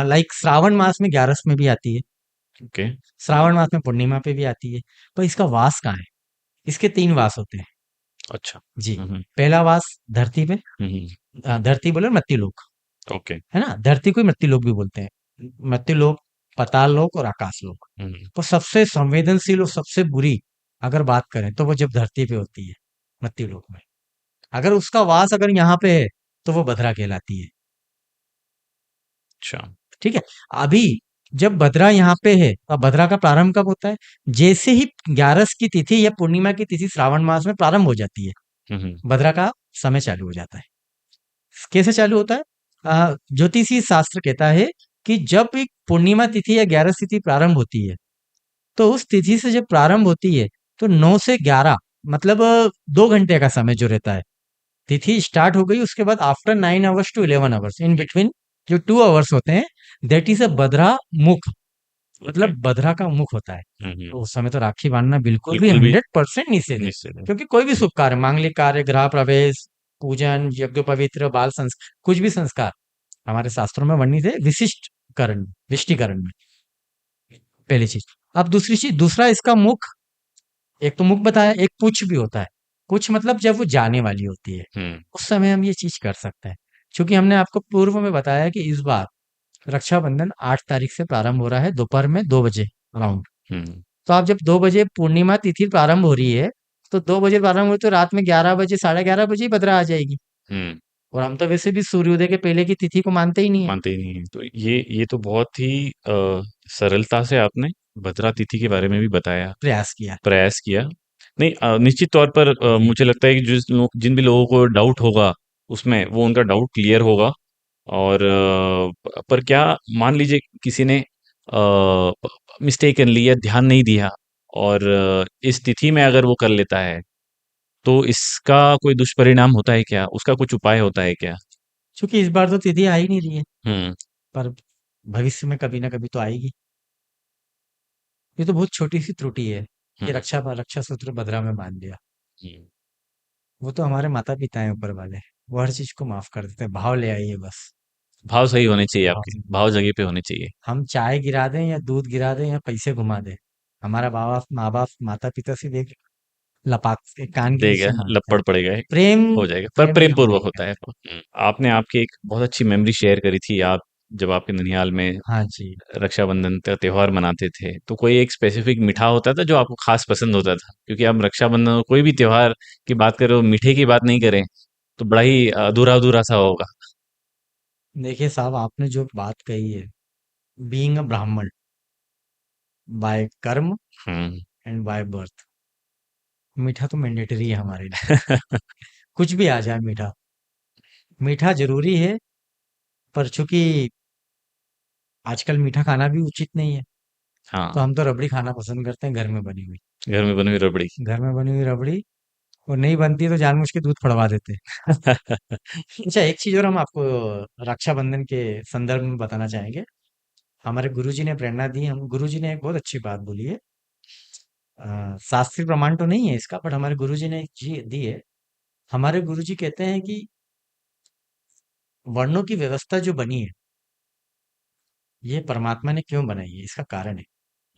लाइक श्रावण मास में 11 में भी आती है, ओके। श्रावण मास में पूर्णिमा पे भी आती है। पर इसका वास कहाँ है? इसके 3 वास होते हैं। अच्छा। जी। हुँ, हुँ। पहला वास धरती पे, हुँ, हुँ। धरती बोले मृत्युलोक, ओके। है ना? धरती को ही मृत्युलोक भी बोलते हैं। मृत्युलोक, पाताल लोक और आकाश लोक। हुँ, हुँ। तो सबसे संवेदनशील और सबसे बुरी अगर बात करें, तो वो जब धरती पे होती है, मृत्युलोक में। अगर उसका वास अगर यहाँ पे है, तो वो भद्रा कहलाती है। अच्छा। ठीक है। अभी जब भद्रा यहाँ पे है, अब भद्रा का प्रारंभ कब होता है? जैसे ही 11 की तिथि या पूर्णिमा की तिथि श्रावण मास में प्रारंभ हो जाती है, हुँ, हुँ। भद्रा का समय चालू हो जाता है। कैसे चालू होता है? ज्योतिषी शास्त्र कहता है कि जब एक पूर्णिमा तिथि या 11 तिथि प्रारंभ होती है, तो उस तिथि से जब प्रारंभ होती है, तो 9 से 11, मतलब 2 घंटे का समय जो रहता है, तिथि स्टार्ट हो गई, उसके बाद after 9 hours to 11 hours in between जो 2 आवर्स होते हैं, दैट इज अ भद्रा मुख, ओके। मतलब बधरा का मुख होता है। हुँ, तो हुँ। उस समय तो राखी बांधना बिल्कुल भी बिल्कुल भी 100% निषेध है। निश्चित है। क्योंकि कोई भी शुभ कार्य, मांगलिक कार्य, गृह प्रवेश, पूजन, यज्ञ पवित्र, बाल संस्कार, कुछ भी संस्कार हमारे शास्त्रों में वर्णित है, विशिष्ट करण, विष्टिकरण में। पहली चीज। अब दूसरी चीज, दूसरा इसका मुख, एक तो मुख बताया, एक पुच्छ भी होता है। पुच्छ मतलब जब वो जाने वाली होती है, हुँ, उस समय हम ये चीज कर सकते हैं। क्योंकि हमने आपको पूर्व में बताया कि इस बार रक्षाबंधन 8 तारीख से प्रारंभ हो रहा है, दोपहर में 2 बजे अराउंड। हुँ, तो आप जब 2 बजे पूर्णिमा तिथि प्रारंभ हो रही है, तो 2 बजे प्रारंभ हो रही है, तो रात में 11 बजे, 11:30 बजे ही भद्रा आ जाएगी। हुँ। और हम तो वैसे भी सूर्योदय के पहले की तिथि को मानते ही नहीं है। मानते ही नहीं हैं। तो ये तो बहुत ही सरलता से आपने भद्रा तिथि के बारे में भी बताया, प्रयास किया। प्रयास किया। नहीं, निश्चित तौर पर जी। मुझे लगता है कि जिन भी लोगों को डाउट होगा उसमें, वो उनका डाउट क्लियर होगा। और पर क्या, मान लीजिए किसी ने मिस्टेकनली या ध्यान नहीं दिया, और इस तिथि में अगर वो कर लेता है, तो इसका कोई दुष्परिणाम होता है क्या? उसका कुछ उपाय होता है क्या? चूंकि इस बार तो तिथि आ ही नहीं रही है, हुँ, पर भविष्य में कभी ना कभी तो आएगी। ये तो बहुत छोटी सी त्रुटि है कि हुँ, रक्षा सूत्र भद्रा में बांध दिया। हुँ। वो तो हमारे माता पिता हैं ऊपर वाले, वो हर चीज को माफ कर देते हैं, भाव ले आइए बस। भाव सही होने चाहिए भाव आपके, से। भाव जगह पे होने चाहिए। हम चाय गिरा दें या दूध गिरा दें या पैसे घुमा दें, हमारा बाबा माँ बाप माता पिता से देख लपाक के कान के देगा, नीचे मांगता है। लपड़ पड़ेगा, एक प्रेम, हो जाएगा, पर प्रेम में प्रेम हम पूर्वक नहीं होता है। करते। आपने आपकी एक बहुत अच्छी मेमोरी शेयर करी थी, आप जब आपके ननिहाल में हाँ जी। रक्षाबंधन का त्योहार मनाते थे, तो कोई एक स्पेसिफिक मीठा होता था जो आपको खास पसंद होता था? क्योंकि हम रक्षाबंधन और कोई भी त्योहार की बात करें और मीठे की बात नहीं करें, तो बड़ा ही अधूरा अधूरा सा होगा। देखिए साहब, आपने जो बात कही है, बीइंग अ ब्राह्मण बाय कर्म हम्म। एंड बाय बर्थ, मीठा तो मैंडेटरी है हमारे लिए। कुछ भी आ जाए मीठा, मीठा जरूरी है। पर चूंकि आजकल मीठा खाना भी उचित नहीं है, तो हाँ, हम तो रबड़ी खाना पसंद करते हैं, घर में बनी हुई। घर में बनी हुई रबड़ी। घर में बनी हुई रबड़ी, और नहीं बनती है तो जानबूझ के दूध पड़वा देते हैं। अच्छा, एक चीज और हम आपको रक्षाबंधन के संदर्भ में बताना चाहेंगे। हमारे गुरुजी ने प्रेरणा दी, हम गुरुजी ने एक बहुत अच्छी बात बोली है। शास्त्रीय प्रमाण तो नहीं है इसका, बट हमारे गुरुजी ने एक चीज दी है। हमारे गुरुजी कहते हैं कि वर्णों की व्यवस्था जो बनी है, ये परमात्मा ने क्यों बनाई है, इसका कारण है।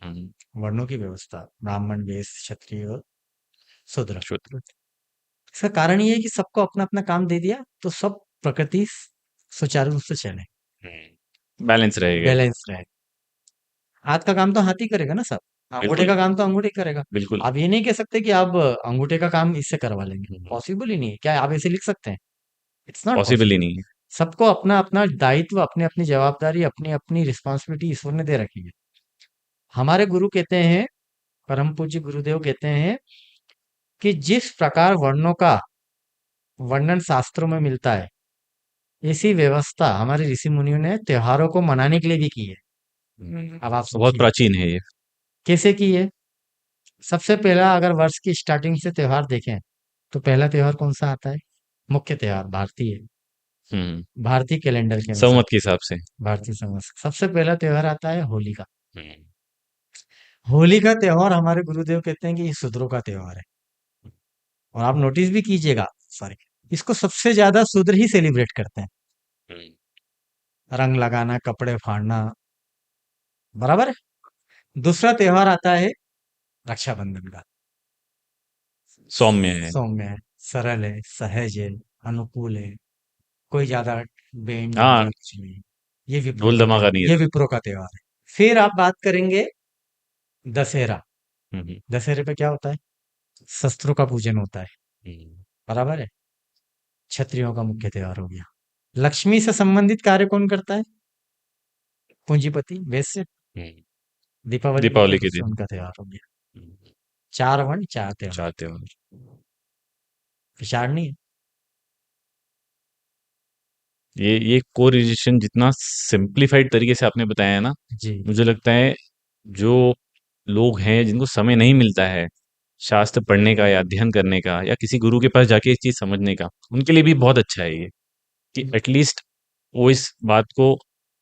हम्म, वर्णों की व्यवस्था, ब्राह्मण, वैश्य, क्षत्रिय और शूद्र। शुक्र। इसका कारण ये है कि सबको अपना अपना काम दे दिया, तो सब प्रकृति सुचारू रूप से चले, बैलेंस रहेगा एक। बैलेंस रहे। हाथ का काम तो हाथ ही करेगा ना सब, अंगूठे बिल्कुल, का काम तो अंगूठे करेगा। बिल्कुल। आप ये नहीं कह सकते कि आप अंगूठे का काम इससे करवा लेंगे, पॉसिबल ही नहीं है। क्या आप ऐसे लिख सकते हैं? It's not possible he possible. नहीं है। सबको अपना अपना दायित्व, अपनी अपनी जवाबदारी, अपनी अपनी रिस्पॉन्सिबिलिटी ईश्वर ने दे रखी है। हमारे गुरु कहते हैं, परम पूज्य गुरुदेव कहते हैं कि जिस प्रकार वर्णों का वर्णन शास्त्रों में मिलता है, इसी व्यवस्था हमारे ऋषि मुनियों ने त्योहारों को मनाने के लिए भी की है। अब आप बहुत सोचिए प्राचीन है ये। कैसे की है। सबसे पहला, अगर वर्ष की स्टार्टिंग से त्योहार देखें, तो पहला त्योहार कौन सा आता है? मुख्य त्योहार भारतीय, हम्म। भारतीय कैलेंडर के अनुसार, संवत के हिसाब से। भारतीय समझ सबसे पहला त्योहार आता है होली का। हम्म। होली का त्योहार हमारे गुरुदेव कहते हैं कि ये शूद्रों का त्योहार है। और आप नोटिस भी कीजिएगा, सॉरी, इसको सबसे ज्यादा शूद्र ही सेलिब्रेट करते हैं। हम्म। रंग लगाना, कपड़े फाड़ना, बराबर है। दूसरा त्योहार आता है रक्षाबंधन का। सौम्य है। सौम्य है, सरल है, सहज है, अनुकूल है, कोई ज्यादा बैंड बाजा हाँ, कुछ नहीं। ये विप्रो ढोल का धमाका नहीं त्योहार, है ये इसमें। विप्रो का त्योहार है। फिर आप बात करेंगे दशहरा। हम्म। दशहरे पे क्या होता है? शस्त्रों का पूजन होता है, हम्म। बराबर है। क्षत्रियों का मुख्य त्योहार हो गया। लक्ष्मी से संबंधित कार्य कौन करता है? पूंजीपति, वैश्य। हम्म। दीपावली के दीपावली ऊपर के उससे दिन। उनका त्योहार हो गया। हम्म। चार वर्ण, चार त्योहार, चार त्योहार। विचार नहीं है। ये कोरिलेशन जितना सिंप्लीफाइड तरीके से आपने बताया है ना, जी। मुझे लगता है जो लोग हैं जिनको समय नहीं मिलता है शास्त्र पढ़ने का या अध्ययन करने का या किसी गुरु के पास जाके इस चीज समझने का, उनके लिए भी बहुत अच्छा है ये, कि एटलीस्ट वो इस बात को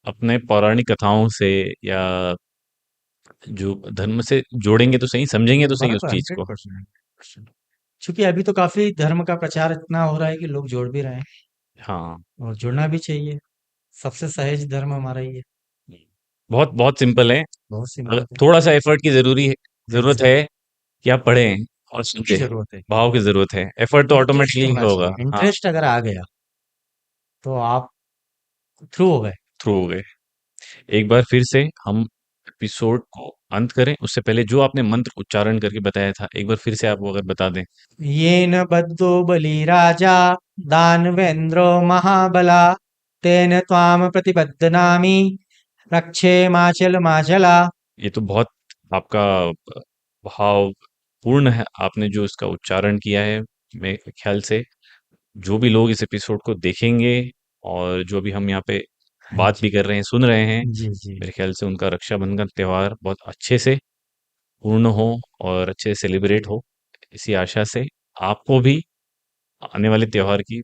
अपने पौराणिक कथाओं से या जो धर्म से जोड़ेंगे तो सही, समझेंगे तो सही उस बराबर, चीज हंड्रेड को। परसेंट। क्योंकि अभी तो काफी धर्म का प्रचार इतना हो रहा है कि लोग जोड़ भी रहे हैं, हाँ। और जुड़ना भी चाहिए। सबसे सहज धर्म हमारा ही है। बहुत बहुत सिंपल है। बहुत सी बात है। थोड़ा सा एफर्ट की जरूरत है एग्जैक्ट। कि आप पढ़ें और की समझें। जरूरत है। भाव की जरूरत है, एफर्ट तो इंटरेस्ट ऑटोमेटिकली होना होगा। चाहिए, हाँ। इंटरेस्ट अगर आ गया तो आप थ्रू हो गए। थ्रू हो गए। एक बार फिर से हम एपिसोड को अंत करें उससे पहले जो आपने मंत्र उच्चारण करके बताया था, एक बार फिर से आप वो अगर बता दें। येन बद्धो बलिराजा दानवेन्द्रो महाबला तेन त्वाम प्रतिपद्यनामि रक्षे माचल माचला। ये तो बहुत आपका भाव पूर्ण है, आपने जो इसका उच्चारण किया है। मेरे ख्याल से जो भी लोग इस एपिसोड को देखेंगे और जो भी हम यहाँ पे हाँ बात जी। भी कर रहे हैं, सुन रहे हैं, जी जी। मेरे ख्याल से उनका रक्षाबंधन त्योहार बहुत अच्छे से पूर्ण हो और अच्छे से सेलिब्रेट हो। इसी आशा से आपको भी आने वाले त्योहार की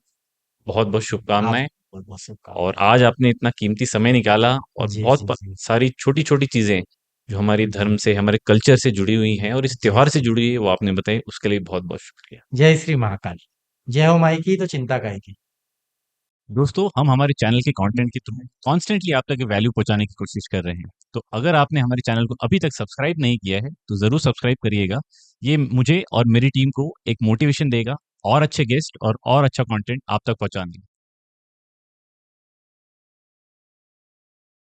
बहुत बहुत आप शुभकामनाएं। बहुत बहुत और शुभकामनाएं। आज आपने इतना कीमती समय निकाला और जी बहुत जी जी। सारी छोटी छोटी चीजें जो हमारी जी धर्म से, हमारे कल्चर से जुड़ी हुई हैं और इस जी त्योहार से जी। जुड़ी हुई है, वो आपने बताई, उसके लिए बहुत बहुत शुक्रिया। जय श्री महाकाल। जय हो माई की तो चिंता काय की। दोस्तों, हम हमारे चैनल के कंटेंट के थ्रू कॉन्स्टेंटली आप तक वैल्यू पहुंचाने की कोशिश कर रहे हैं। तो अगर आपने हमारे चैनल को अभी तक सब्सक्राइब नहीं किया है तो जरूर सब्सक्राइब करिएगा। ये मुझे और मेरी टीम को एक मोटिवेशन देगा और अच्छे गेस्ट और अच्छा कंटेंट आप तक पहुंचाने।